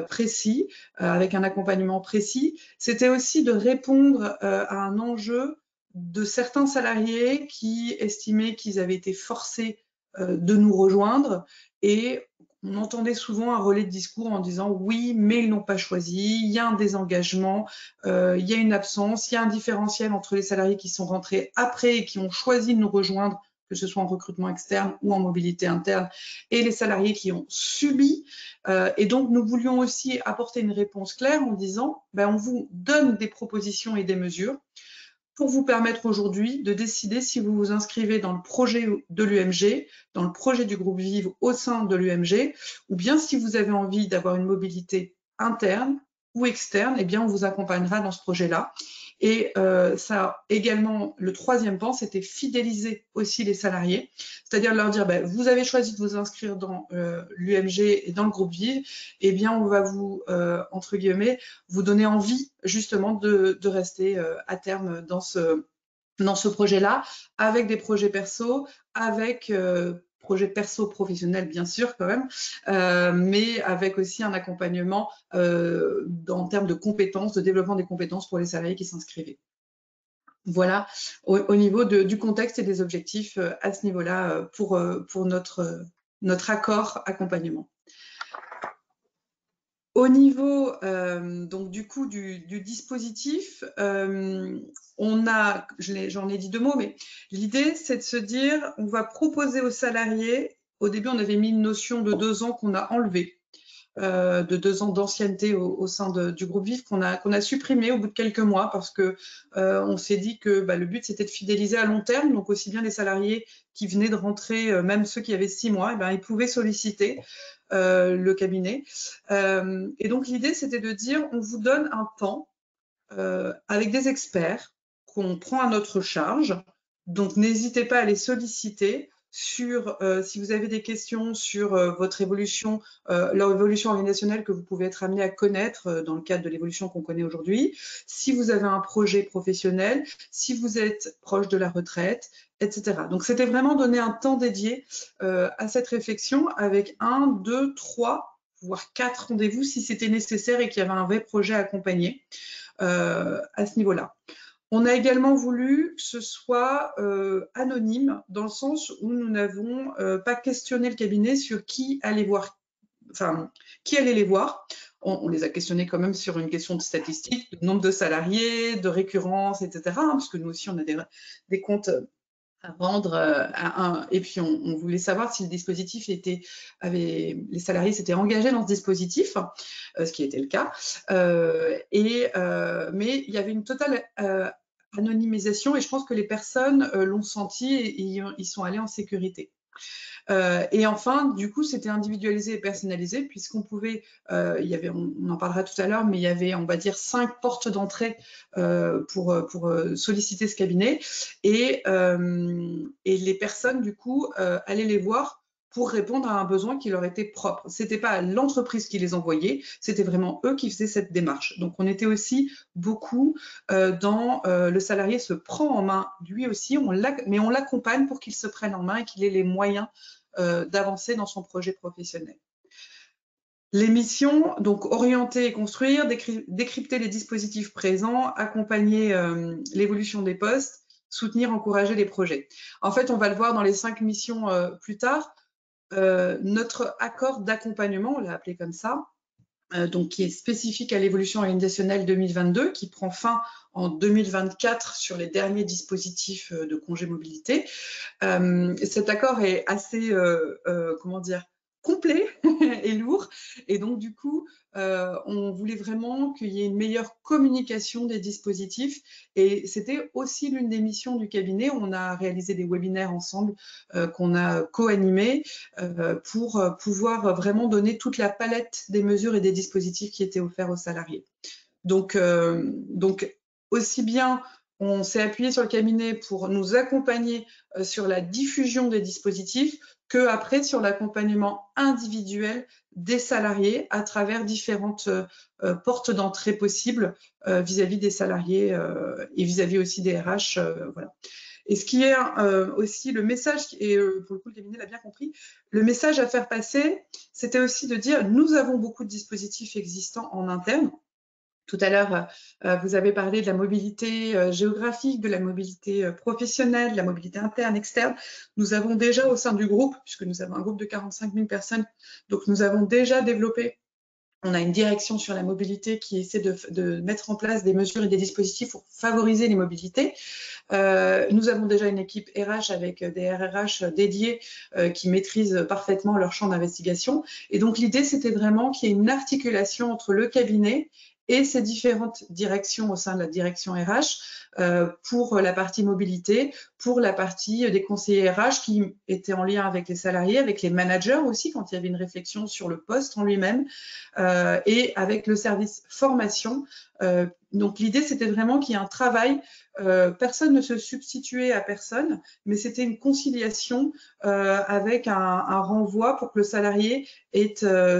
précis, avec un accompagnement précis. C'était aussi de répondre à un enjeu de certains salariés qui estimaient qu'ils avaient été forcés de nous rejoindre, et on entendait souvent un relais de discours en disant oui, mais ils n'ont pas choisi, il y a un désengagement, il y a une absence, il y a un différentiel entre les salariés qui sont rentrés après et qui ont choisi de nous rejoindre, que ce soit en recrutement externe ou en mobilité interne, et les salariés qui ont subi. Et donc, nous voulions aussi apporter une réponse claire en disant on vous donne des propositions et des mesures pour vous permettre aujourd'hui de décider si vous vous inscrivez dans le projet de l'UMG, dans le projet du groupe Vive au sein de l'UMG, ou bien si vous avez envie d'avoir une mobilité interne ou externe, eh bien on vous accompagnera dans ce projet-là. Et ça également, le troisième pan, c'était fidéliser aussi les salariés, c'est-à-dire leur dire vous avez choisi de vous inscrire dans l'UMG et dans le groupe Vive, eh bien on va vous, entre guillemets, vous donner envie justement de rester à terme dans ce projet-là, avec des projets perso, avec projets perso professionnels bien sûr quand même, mais avec aussi un accompagnement en termes de compétences, de développement des compétences pour les salariés qui s'inscrivaient. Voilà, au niveau du contexte et des objectifs à ce niveau-là pour notre accord accompagnement. Au niveau donc du coup du dispositif, j'en ai dit 2 mots, mais l'idée c'est de se dire on va proposer aux salariés, au début on avait mis une notion de 2 ans qu'on a enlevée, de 2 ans d'ancienneté au sein du groupe Vive qu'on a supprimé au bout de quelques mois parce que on s'est dit que le but c'était de fidéliser à long terme, donc aussi bien les salariés qui venaient de rentrer, même ceux qui avaient 6 mois, ils pouvaient solliciter le cabinet. Et donc l'idée c'était de dire on vous donne un temps avec des experts qu'on prend à notre charge, donc n'hésitez pas à les solliciter sur si vous avez des questions sur votre évolution, leur évolution organisationnelle que vous pouvez être amené à connaître dans le cadre de l'évolution qu'on connaît aujourd'hui, si vous avez un projet professionnel, si vous êtes proche de la retraite, etc. Donc, c'était vraiment donner un temps dédié à cette réflexion avec 1, 2, 3, voire 4 rendez-vous si c'était nécessaire et qu'il y avait un vrai projet à accompagner à ce niveau-là. On a également voulu que ce soit anonyme, dans le sens où nous n'avons pas questionné le cabinet sur qui allait voir, enfin, qui allait les voir. On les a questionnés quand même sur une question de statistiques, de nombre de salariés, de récurrence, etc. Parce que nous aussi, on a des comptes à rendre et puis on voulait savoir si le dispositif les salariés s'étaient engagés dans ce dispositif, ce qui était le cas, mais il y avait une totale anonymisation et je pense que les personnes l'ont senti et ils sont allés en sécurité. Et enfin, du coup, c'était individualisé et personnalisé puisqu'on pouvait, il y avait, on en parlera tout à l'heure, mais il y avait, on va dire, 5 portes d'entrée pour solliciter ce cabinet et les personnes, du coup, allaient les voir pour répondre à un besoin qui leur était propre. C'était pas l'entreprise qui les envoyait, c'était vraiment eux qui faisaient cette démarche. Donc, on était aussi beaucoup dans le salarié se prend en main lui aussi, mais on l'accompagne pour qu'il se prenne en main et qu'il ait les moyens d'avancer dans son projet professionnel. Les missions, donc orienter et construire, décrypter les dispositifs présents, accompagner l'évolution des postes, soutenir, encourager les projets. En fait, on va le voir dans les 5 missions plus tard. Notre accord d'accompagnement, on l'a appelé comme ça, donc qui est spécifique à l'évolution organisationnelle 2022, qui prend fin en 2024 sur les derniers dispositifs de congé mobilité. Cet accord est assez, comment dire, complet et lourd. Et donc, du coup, on voulait vraiment qu'il y ait une meilleure communication des dispositifs. Et c'était aussi l'une des missions du cabinet. On a réalisé des webinaires ensemble qu'on a co-animés pour pouvoir vraiment donner toute la palette des mesures et des dispositifs qui étaient offerts aux salariés. Donc aussi bien on s'est appuyé sur le cabinet pour nous accompagner sur la diffusion des dispositifs que après sur l'accompagnement individuel des salariés à travers différentes portes d'entrée possibles vis-à-vis des salariés et vis-à-vis aussi des RH. Voilà. Et ce qui est aussi le message, et pour le coup le cabinet l'a bien compris, le message à faire passer, c'était aussi de dire nous avons beaucoup de dispositifs existants en interne. Tout à l'heure, vous avez parlé de la mobilité géographique, de la mobilité professionnelle, de la mobilité interne, externe. Nous avons déjà au sein du groupe, puisque nous avons un groupe de 45 000 personnes, donc nous avons déjà développé, on a une direction sur la mobilité qui essaie de mettre en place des mesures et des dispositifs pour favoriser les mobilités. Nous avons déjà une équipe RH avec des RRH dédiés qui maîtrisent parfaitement leur champ d'investigation. Et donc, l'idée, c'était vraiment qu'il y ait une articulation entre le cabinet et ces différentes directions au sein de la direction RH pour la partie mobilité, pour la partie des conseillers RH qui étaient en lien avec les salariés, avec les managers aussi quand il y avait une réflexion sur le poste en lui-même et avec le service formation. Donc l'idée, c'était vraiment qu'il y ait un travail. Personne ne se substituait à personne, mais c'était une conciliation avec un renvoi pour que le salarié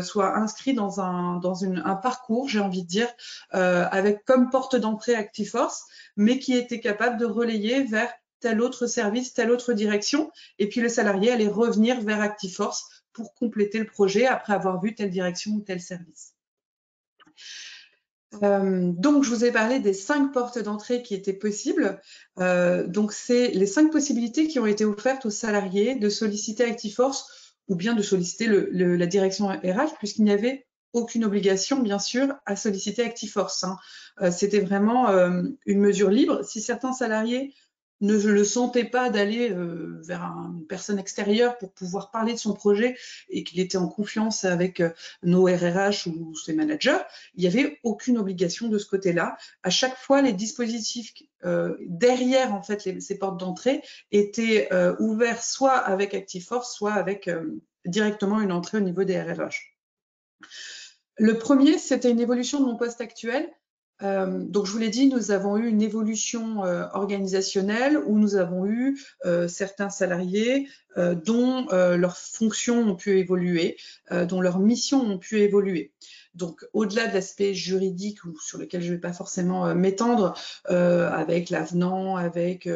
soit inscrit dans un parcours, j'ai envie de dire, avec comme porte d'entrée Actiforce, mais qui était capable de relayer vers tel autre service, telle autre direction, et puis le salarié allait revenir vers Actiforce pour compléter le projet après avoir vu telle direction ou tel service. Donc, je vous ai parlé des 5 portes d'entrée qui étaient possibles. Donc, c'est les 5 possibilités qui ont été offertes aux salariés de solliciter Actiforce ou bien de solliciter la direction RH, puisqu'il n'y avait aucune obligation, bien sûr, à solliciter Actiforce. C'était vraiment une mesure libre. Si certains salariés ne le sentaient pas d'aller vers une personne extérieure pour pouvoir parler de son projet et qu'il était en confiance avec nos RRH ou ses managers, il n'y avait aucune obligation de ce côté-là. À chaque fois, les dispositifs derrière en fait ces portes d'entrée étaient ouverts soit avec Actiforce, soit avec directement une entrée au niveau des RRH. Le premier, c'était une évolution de mon poste actuel. Donc, je vous l'ai dit, nous avons eu une évolution organisationnelle où nous avons eu certains salariés dont leurs fonctions ont pu évoluer, dont leurs missions ont pu évoluer. Donc, au-delà de l'aspect juridique sur lequel je ne vais pas forcément m'étendre, avec l'avenant, avec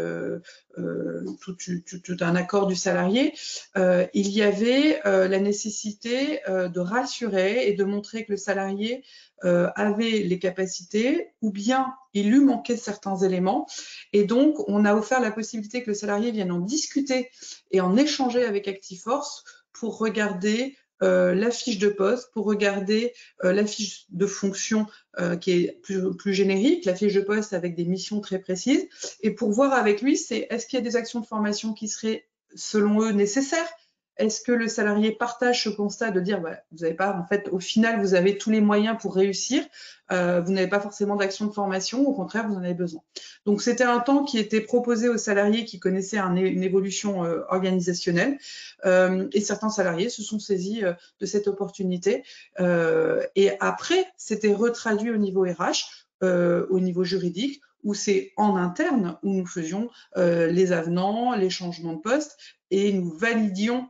tout un accord du salarié, il y avait la nécessité de rassurer et de montrer que le salarié avait les capacités ou bien il lui manquait certains éléments. Et donc, on a offert la possibilité que le salarié vienne en discuter et en échanger avec ActiveForce pour regarder la fiche de poste, pour regarder la fiche de fonction qui est plus générique, la fiche de poste avec des missions très précises, et pour voir avec lui, est-ce qu'il y a des actions de formation qui seraient, selon eux, nécessaires? Est-ce que le salarié partage ce constat de dire, vous n'avez pas, en fait, au final, vous avez tous les moyens pour réussir, vous n'avez pas forcément d'action de formation, au contraire, vous en avez besoin. Donc, c'était un temps qui était proposé aux salariés qui connaissaient une évolution organisationnelle, et certains salariés se sont saisis de cette opportunité. Et après, c'était retraduit au niveau RH, au niveau juridique, où c'est en interne où nous faisions les avenants, les changements de poste, et nous validions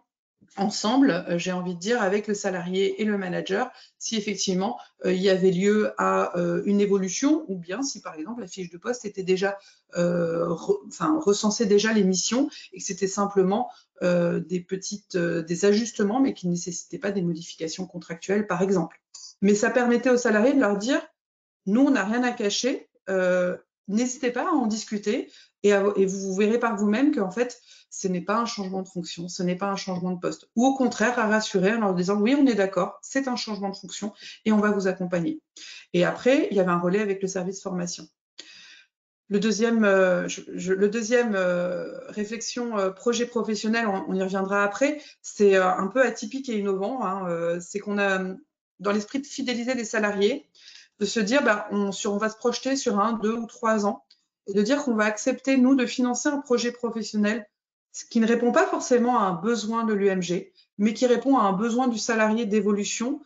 ensemble, j'ai envie de dire, avec le salarié et le manager, si effectivement il y avait lieu à une évolution, ou bien si par exemple la fiche de poste était déjà recensait déjà les missions et que c'était simplement des ajustements, mais qui ne nécessitaient pas des modifications contractuelles, par exemple. Mais ça permettait aux salariés de leur dire, nous, on n'a rien à cacher, n'hésitez pas à en discuter et vous verrez par vous-même qu'en fait, ce n'est pas un changement de fonction, ce n'est pas un changement de poste. Ou au contraire, à rassurer en leur disant, oui, on est d'accord, c'est un changement de fonction et on va vous accompagner. Et après, il y avait un relais avec le service formation. Le deuxième réflexion projet professionnel, on y reviendra après, c'est un peu atypique et innovant. Hein, c'est qu'on a, dans l'esprit de fidéliser les salariés, de se dire, on va se projeter sur 1, 2 ou 3 ans, et de dire qu'on va accepter, nous, de financer un projet professionnel qui ne répond pas forcément à un besoin de l'UMG, mais qui répond à un besoin du salarié d'évolution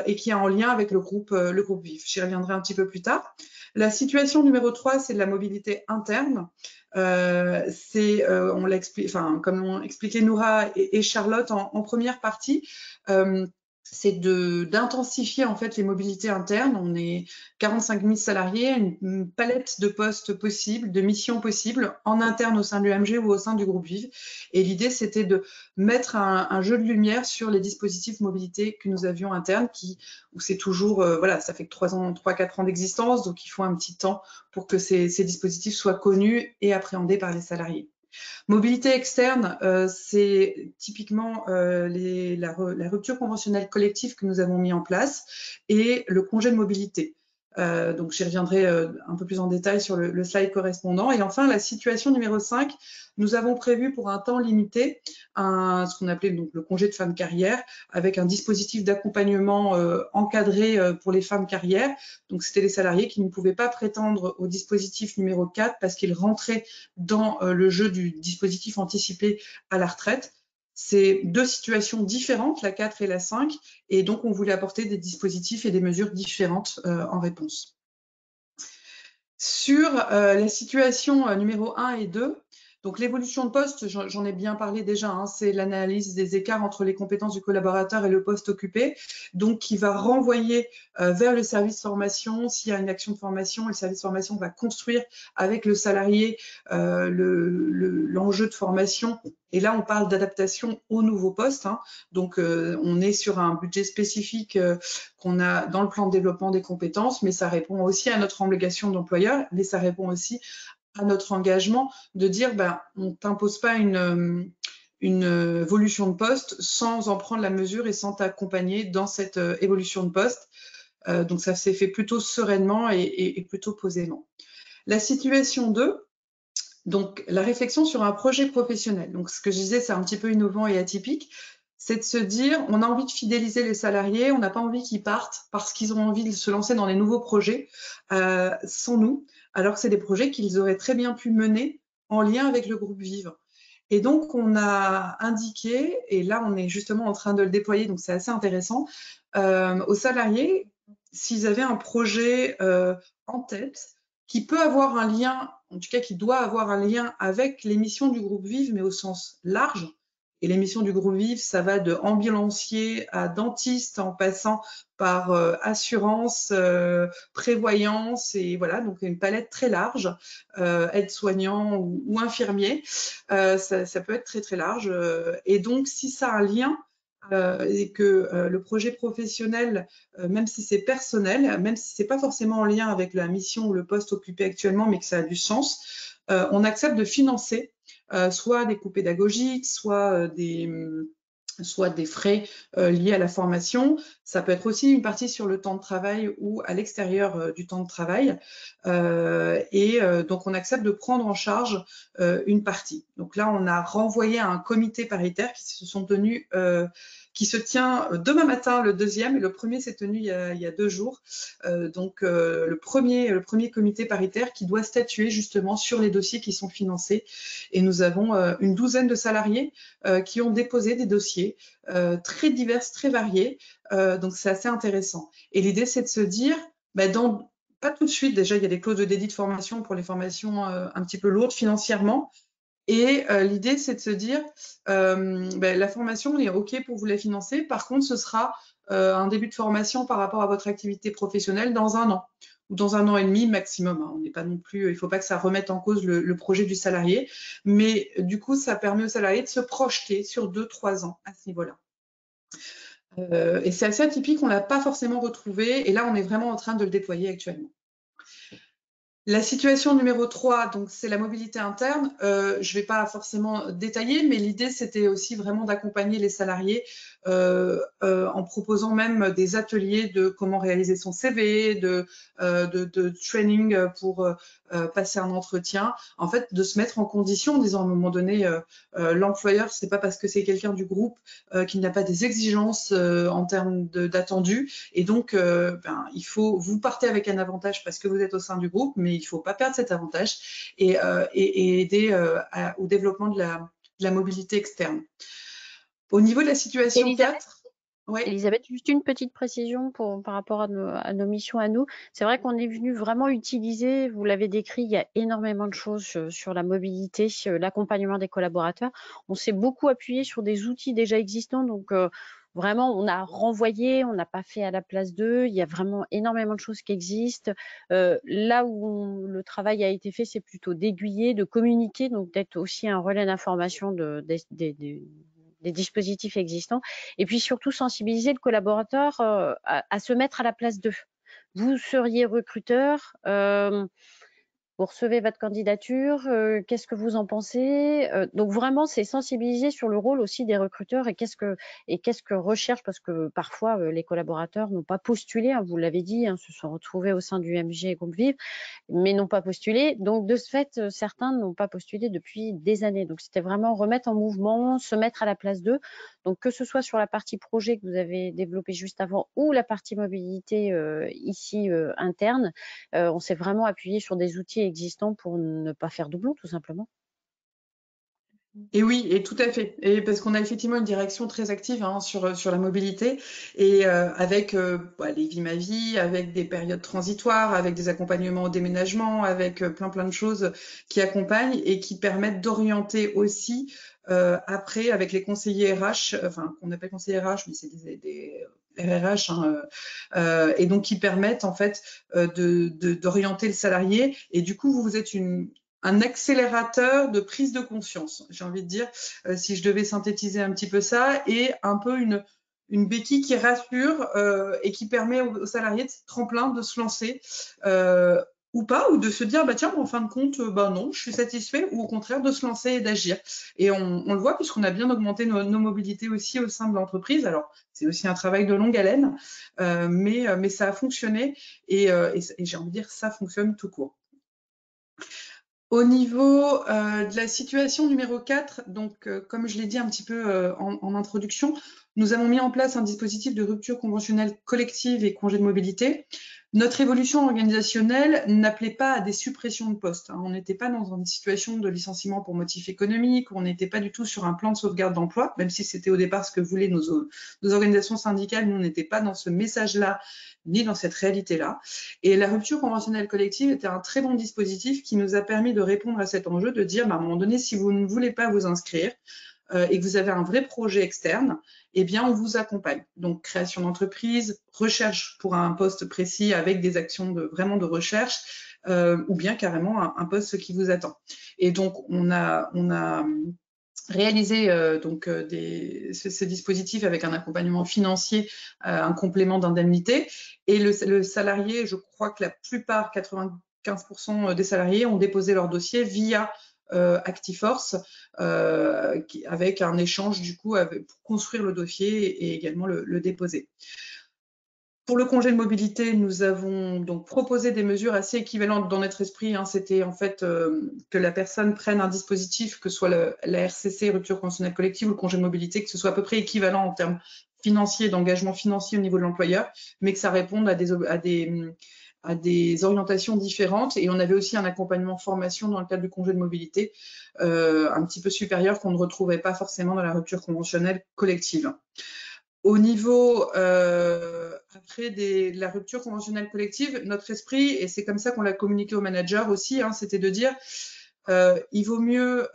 et qui est en lien avec le groupe VIV. J'y reviendrai un petit peu plus tard. La situation numéro 3, c'est de la mobilité interne. Comme l'ont expliqué Noura et Charlotte en première partie, c'est d'intensifier en fait les mobilités internes. On est 45 000 salariés, une palette de postes possibles, de missions possibles en interne au sein de l'UMG ou au sein du groupe VIV. Et l'idée, c'était de mettre un jeu de lumière sur les dispositifs mobilité que nous avions internes, où c'est toujours, ça fait que 3-4 ans d'existence, donc il faut un petit temps pour que ces dispositifs soient connus et appréhendés par les salariés. Mobilité externe, c'est typiquement la rupture conventionnelle collective que nous avons mis en place et le congé de mobilité. Donc, j'y reviendrai un peu plus en détail sur le slide correspondant. Et enfin, la situation numéro 5, nous avons prévu pour un temps limité ce qu'on appelait donc le congé de fin de carrière avec un dispositif d'accompagnement encadré pour les fins de carrière. Donc, c'était les salariés qui ne pouvaient pas prétendre au dispositif numéro 4 parce qu'ils rentraient dans le jeu du dispositif anticipé à la retraite. C'est deux situations différentes, la 4 et la 5, et donc on voulait apporter des dispositifs et des mesures différentes en réponse. Sur la situation numéro 1 et 2, donc l'évolution de poste, j'en ai bien parlé déjà, hein, c'est l'analyse des écarts entre les compétences du collaborateur et le poste occupé, donc qui va renvoyer vers le service formation. S'il y a une action de formation, le service formation va construire avec le salarié l'enjeu de formation. Et là, on parle d'adaptation au nouveau poste. Hein. Donc, on est sur un budget spécifique qu'on a dans le plan de développement des compétences, mais ça répond aussi à notre obligation d'employeur, mais ça répond aussi à notre engagement de dire on ne t'impose pas une évolution de poste sans en prendre la mesure et sans t'accompagner dans cette évolution de poste. Donc, ça s'est fait plutôt sereinement et plutôt posément. La situation 2, donc la réflexion sur un projet professionnel. Donc, ce que je disais, c'est un petit peu innovant et atypique. C'est de se dire, on a envie de fidéliser les salariés, on n'a pas envie qu'ils partent parce qu'ils ont envie de se lancer dans des nouveaux projets sans nous, alors que c'est des projets qu'ils auraient très bien pu mener en lien avec le groupe VIV. Et donc, on a indiqué, et là, on est justement en train de le déployer, donc c'est assez intéressant, aux salariés s'ils avaient un projet en tête qui peut avoir un lien, en tout cas qui doit avoir un lien avec les missions du groupe Vive, mais au sens large. Et les missions du groupe Vive, ça va de ambulancier à dentiste en passant par assurance, prévoyance, et voilà, donc une palette très large, aide-soignant ou infirmier, ça peut être très très large. Et donc, si ça a un lien et que le projet professionnel, même si c'est personnel, même si c'est pas forcément en lien avec la mission ou le poste occupé actuellement, mais que ça a du sens, on accepte de financer soit des coûts pédagogiques, soit des frais liés à la formation. Ça peut être aussi une partie sur le temps de travail ou à l'extérieur du temps de travail. Donc, on accepte de prendre en charge une partie. Donc là, on a renvoyé à un comité paritaire qui se tient demain matin, le deuxième, et le premier s'est tenu il y a 2 jours. Le premier comité paritaire qui doit statuer justement sur les dossiers qui sont financés. Et nous avons une douzaine de salariés qui ont déposé des dossiers très divers, très variés. Donc, c'est assez intéressant. Et l'idée, c'est de se dire, pas tout de suite, déjà, il y a des clauses de dédit de formation pour les formations un petit peu lourdes financièrement. Et l'idée, c'est de se dire, la formation est OK pour vous la financer. Par contre, ce sera un début de formation par rapport à votre activité professionnelle dans 1 an ou dans 1 an et demi maximum. Hein. On n'est pas non plus, il ne faut pas que ça remette en cause le projet du salarié. Mais du coup, ça permet au salarié de se projeter sur 2-3 ans à ce niveau-là. Et c'est assez atypique, on ne l'a pas forcément retrouvé. Et là, on est vraiment en train de le déployer actuellement. La situation numéro 3, donc c'est la mobilité interne. Je ne vais pas forcément détailler, mais l'idée, c'était aussi vraiment d'accompagner les salariés en proposant même des ateliers de comment réaliser son CV, de training pour passer un entretien. En fait, de se mettre en condition en disant à un moment donné, l'employeur, c'est pas parce que c'est quelqu'un du groupe qu'il n'a pas des exigences en termes d'attendus. Et donc, vous partez avec un avantage parce que vous êtes au sein du groupe, mais il ne faut pas perdre cet avantage et aider au développement de la mobilité externe. Au niveau de la situation 4, ouais. Elisabeth, juste une petite précision par rapport à nos missions à nous. C'est vrai qu'on est venu vraiment utiliser, vous l'avez décrit, il y a énormément de choses sur la mobilité, l'accompagnement des collaborateurs. On s'est beaucoup appuyé sur des outils déjà existants, donc vraiment, on a renvoyé, on n'a pas fait à la place d'eux. Il y a vraiment énormément de choses qui existent. Là où le travail a été fait, c'est plutôt d'aiguiller, de communiquer, donc d'être aussi un relais d'information des dispositifs existants. Et puis surtout, sensibiliser le collaborateur à se mettre à la place d'eux. Vous seriez recruteur. Vous recevez votre candidature, qu'est-ce que vous en pensez? Donc vraiment, c'est sensibiliser sur le rôle aussi des recruteurs et qu'est-ce que recherchent, parce que parfois les collaborateurs n'ont pas postulé, hein, vous l'avez dit, hein, se sont retrouvés au sein du MG et Groupe Vive, mais n'ont pas postulé. Donc de ce fait, certains n'ont pas postulé depuis des années. Donc c'était vraiment remettre en mouvement, se mettre à la place d'eux. Donc que ce soit sur la partie projet que vous avez développée juste avant ou la partie mobilité ici interne, on s'est vraiment appuyé sur des outils existants pour ne pas faire doublon, tout simplement. Et oui, et tout à fait. Et parce qu'on a effectivement une direction très active sur la mobilité et avec les Vie ma vie, avec des périodes transitoires, avec des accompagnements au déménagement, avec plein de choses qui accompagnent et qui permettent d'orienter aussi après avec les conseillers RH, enfin qu'on appelle conseillers RH, mais c'est des RRH, et donc qui permettent en fait d'orienter le salarié. Et du coup, vous êtes un accélérateur de prise de conscience, j'ai envie de dire, si je devais synthétiser un petit peu ça, et un peu une béquille qui rassure et qui permet aux salariés de tremplin de se lancer ou pas, ou de se dire tiens, en fin de compte, non, je suis satisfait, ou au contraire de se lancer et d'agir. Et on le voit puisqu'on a bien augmenté nos mobilités aussi au sein de l'entreprise. Alors c'est aussi un travail de longue haleine, mais ça a fonctionné et j'ai envie de dire ça fonctionne tout court. Au niveau de la situation numéro 4, donc comme je l'ai dit un petit peu en introduction, nous avons mis en place un dispositif de rupture conventionnelle collective et congé de mobilité. Notre évolution organisationnelle n'appelait pas à des suppressions de postes. On n'était pas dans une situation de licenciement pour motif économique, on n'était pas du tout sur un plan de sauvegarde d'emploi, même si c'était au départ ce que voulaient nos organisations syndicales, nous n'étions pas dans ce message-là, ni dans cette réalité-là. Et la rupture conventionnelle collective était un très bon dispositif qui nous a permis de répondre à cet enjeu, de dire, à un moment donné, si vous ne voulez pas vous inscrire, et que vous avez un vrai projet externe, eh bien, on vous accompagne. Donc, création d'entreprise, recherche pour un poste précis avec des actions vraiment de recherche, ou bien carrément un poste qui vous attend. Et donc, on a réalisé ces dispositifs avec un accompagnement financier, un complément d'indemnité. Et le salarié, je crois que la plupart, 95% des salariés ont déposé leur dossier via Actiforce, avec un échange du coup pour construire le dossier et également le déposer. Pour le congé de mobilité, nous avons donc proposé des mesures assez équivalentes dans notre esprit. C'était en fait que la personne prenne un dispositif, que ce soit la RCC, rupture conventionnelle collective, ou le congé de mobilité, que ce soit à peu près équivalent en termes financiers, d'engagement financier au niveau de l'employeur, mais que ça réponde à des orientations différentes. Et on avait aussi un accompagnement formation dans le cadre du congé de mobilité un petit peu supérieur qu'on ne retrouvait pas forcément dans la rupture conventionnelle collective. Au niveau après de la rupture conventionnelle collective, notre esprit, et c'est comme ça qu'on l'a communiqué aux managers aussi, c'était de dire il vaut mieux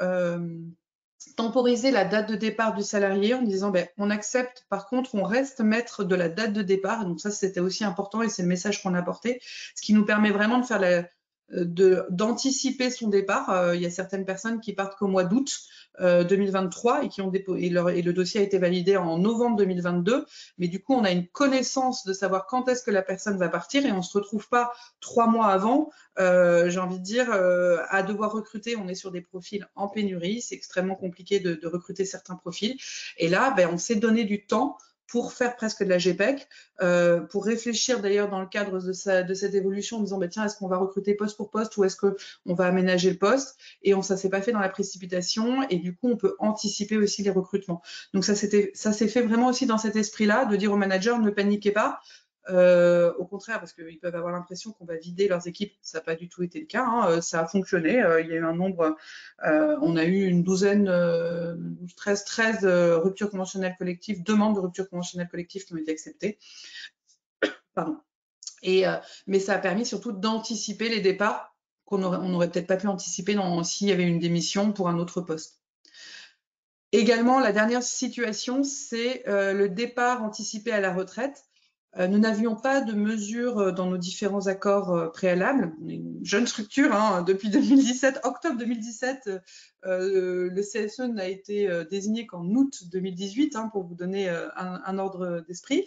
temporiser la date de départ du salarié en disant on accepte, par contre on reste maître de la date de départ. Donc ça c'était aussi important et c'est le message qu'on a porté, ce qui nous permet vraiment de faire d'anticiper son départ. Il y a certaines personnes qui partent qu'au mois d'août 2023 et qui ont et le dossier a été validé en novembre 2022. Mais du coup, on a une connaissance de savoir quand est-ce que la personne va partir et on ne se retrouve pas 3 mois avant, j'ai envie de dire, à devoir recruter. On est sur des profils en pénurie. C'est extrêmement compliqué de recruter certains profils. Et là, on s'est donné du temps pour faire presque de la GPEC, pour réfléchir d'ailleurs dans le cadre de cette évolution en disant tiens, est-ce qu'on va recruter poste pour poste ou est-ce qu'on va aménager le poste, et ça ne s'est pas fait dans la précipitation et du coup on peut anticiper aussi les recrutements. Donc ça s'est fait vraiment aussi dans cet esprit-là, de dire aux managers ne paniquez pas. Au contraire, parce qu'ils peuvent avoir l'impression qu'on va vider leurs équipes. Ça n'a pas du tout été le cas. Ça a fonctionné. Il y a eu un nombre, on a eu une douzaine, 13 ruptures conventionnelles collectives, demandes de rupture conventionnelle collective qui ont été acceptées. Pardon. Mais ça a permis surtout d'anticiper les départs qu'on n'aurait peut-être pas pu anticiper s'il y avait une démission pour un autre poste. Également, la dernière situation, c'est le départ anticipé à la retraite. Nous n'avions pas de mesures dans nos différents accords préalables. On est une jeune structure, depuis 2017, octobre 2017, le CSE n'a été désigné qu'en août 2018, pour vous donner un ordre d'esprit.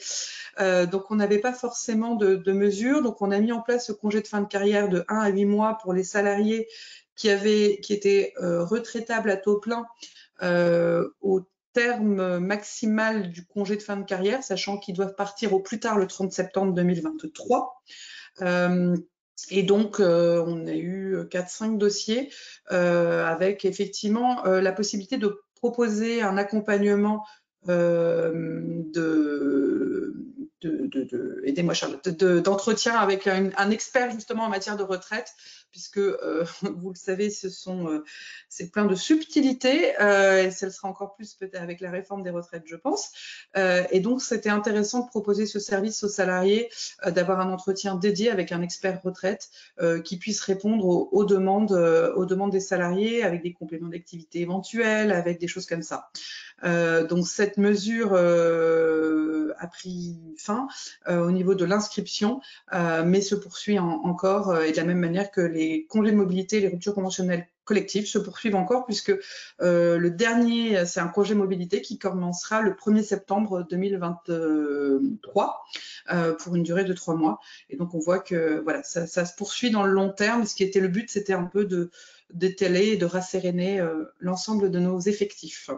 Donc, on n'avait pas forcément de mesures. Donc, on a mis en place ce congé de fin de carrière de 1 à 8 mois pour les salariés qui étaient retraitables à taux plein au terme maximal du congé de fin de carrière, sachant qu'ils doivent partir au plus tard le 30 septembre 2023. Et donc, on a eu 4-5 dossiers avec effectivement la possibilité de proposer un accompagnement aidez-moi Charlotte, d'entretien avec un expert justement en matière de retraite, puisque vous le savez, c'est plein de subtilités, et ça le sera encore plus peut-être avec la réforme des retraites, je pense. Et donc, c'était intéressant de proposer ce service aux salariés, d'avoir un entretien dédié avec un expert retraite qui puisse répondre aux demandes des salariés, avec des compléments d'activité éventuels, avec des choses comme ça. Donc cette mesure a pris fin au niveau de l'inscription, mais se poursuit encore, et de la même manière que les congés de mobilité, les ruptures conventionnelles collectives se poursuivent encore, puisque le dernier, c'est un congé mobilité qui commencera le 1er septembre 2023 pour une durée de 3 mois. Et donc on voit que voilà, ça se poursuit dans le long terme. Ce qui était le but, c'était un peu d'étaler et de rasséréner l'ensemble de nos effectifs.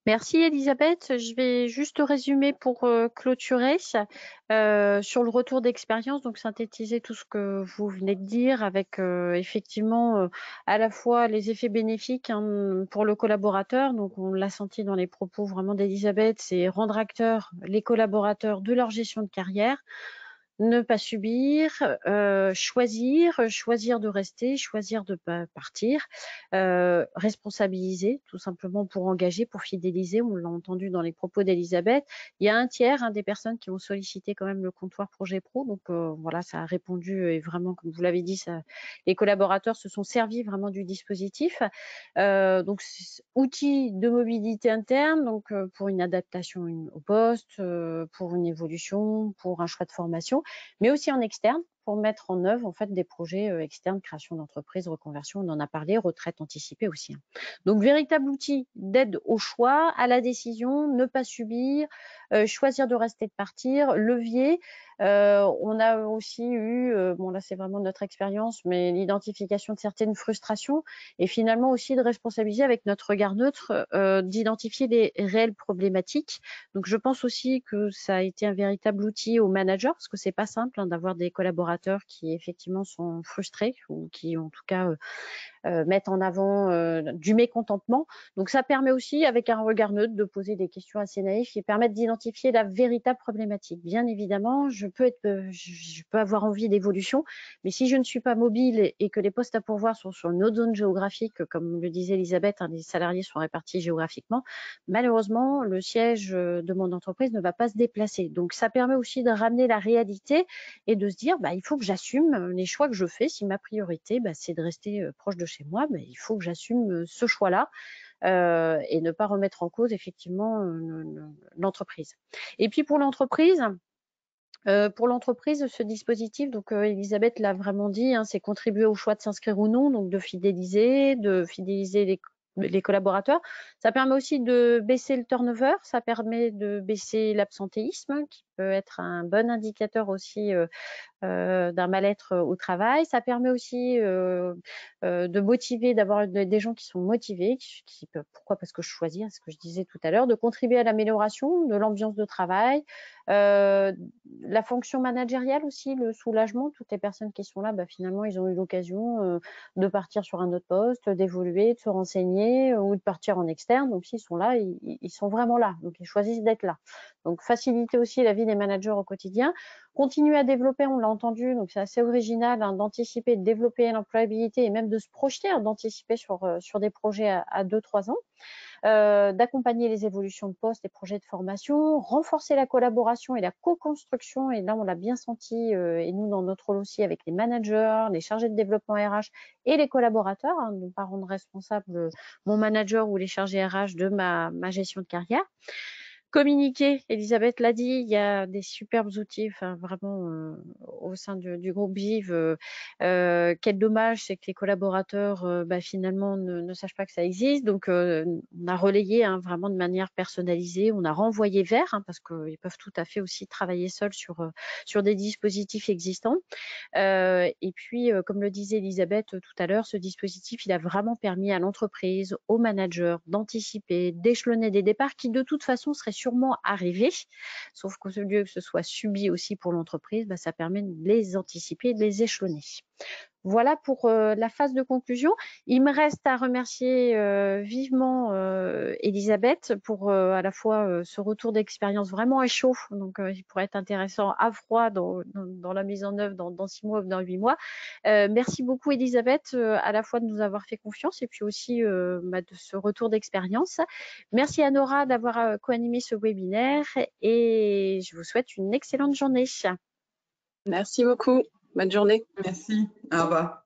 Merci Elisabeth. Je vais juste résumer pour clôturer sur le retour d'expérience, donc synthétiser tout ce que vous venez de dire avec effectivement à la fois les effets bénéfiques pour le collaborateur. Donc on l'a senti dans les propos vraiment d'Elisabeth, c'est rendre acteurs les collaborateurs de leur gestion de carrière, ne pas subir, choisir de rester, choisir de pas partir, responsabiliser tout simplement pour engager, pour fidéliser. On l'a entendu dans les propos d'Elisabeth. Il y a un tiers des personnes qui ont sollicité quand même le comptoir Projet Pro. Donc voilà, ça a répondu et vraiment, comme vous l'avez dit, les collaborateurs se sont servis vraiment du dispositif. Donc outil de mobilité interne, donc pour une adaptation au poste, pour une évolution, pour un choix de formation, mais aussi en externe pour mettre en œuvre en fait des projets externes, création d'entreprise, reconversion, on en a parlé, retraite anticipée aussi. Donc véritable outil d'aide au choix, à la décision, ne pas subir, choisir de rester, de partir, levier. On a aussi eu, bon là c'est vraiment notre expérience, mais l'identification de certaines frustrations et finalement aussi de responsabiliser avec notre regard neutre, d'identifier les réelles problématiques. Donc je pense aussi que ça a été un véritable outil aux managers parce que c'est pas simple d'avoir des collaborateurs qui effectivement sont frustrés ou qui en tout cas mettent en avant du mécontentement. Donc ça permet aussi, avec un regard neutre, de poser des questions assez naïves qui permettent d'identifier la véritable problématique. Bien évidemment, je peux avoir envie d'évolution, mais si je ne suis pas mobile et que les postes à pourvoir sont sur une autre zone géographique, comme le disait Elisabeth, les salariés sont répartis géographiquement, malheureusement, le siège de mon entreprise ne va pas se déplacer. Donc ça permet aussi de ramener la réalité et de se dire, il faut que j'assume les choix que je fais. Si ma priorité, c'est de rester proche de chez moi, il faut que j'assume ce choix-là et ne pas remettre en cause effectivement l'entreprise. Et puis pour l'entreprise, ce dispositif, donc Elisabeth l'a vraiment dit, c'est contribuer au choix de s'inscrire ou non, donc de fidéliser les collaborateurs. Ça permet aussi de baisser le turnover, ça permet de baisser l'absentéisme, qui peut être un bon indicateur aussi d'un mal-être au travail. Ça permet aussi de motiver, d'avoir des gens qui sont motivés, pourquoi? Parce que je choisis, ce que je disais tout à l'heure, de contribuer à l'amélioration de l'ambiance de travail, la fonction managériale aussi, le soulagement. Toutes les personnes qui sont là, finalement, ils ont eu l'occasion de partir sur un autre poste, d'évoluer, de se renseigner ou de partir en externe. Donc, s'ils sont là, ils sont vraiment là. Donc, ils choisissent d'être là. Donc, faciliter aussi la vie des managers au quotidien. Continuer à développer, on l'a entendu, donc c'est assez original d'anticiper, de développer l'employabilité et même de se projeter, d'anticiper sur des projets à 2-3 ans, d'accompagner les évolutions de poste et projets de formation, renforcer la collaboration et la co-construction, et là on l'a bien senti, et nous dans notre rôle aussi avec les managers, les chargés de développement RH et les collaborateurs, ne pas rendre responsable mon manager ou les chargés RH de ma gestion de carrière. Communiquer, Elisabeth l'a dit, il y a des superbes outils, vraiment au sein du groupe Vive. Quel dommage, c'est que les collaborateurs finalement ne sachent pas que ça existe. Donc on a relayé vraiment de manière personnalisée, on a renvoyé vers, parce qu'ils peuvent tout à fait aussi travailler seuls sur des dispositifs existants. Et puis, comme le disait Elisabeth tout à l'heure, ce dispositif, il a vraiment permis à l'entreprise, aux managers d'anticiper, d'échelonner des départs qui de toute façon seraient sûrement arrivés, sauf qu'au lieu que ce soit subi aussi pour l'entreprise, ça permet de les anticiper et de les échelonner. Voilà pour la phase de conclusion. Il me reste à remercier vivement Elisabeth pour à la fois ce retour d'expérience vraiment à chaud, donc il pourrait être intéressant à froid dans la mise en œuvre dans 6 mois ou dans 8 mois. Merci beaucoup Elisabeth, à la fois de nous avoir fait confiance et puis aussi de ce retour d'expérience. Merci à Nora d'avoir co-animé ce webinaire et je vous souhaite une excellente journée. Merci beaucoup. Bonne journée. Merci. Au revoir.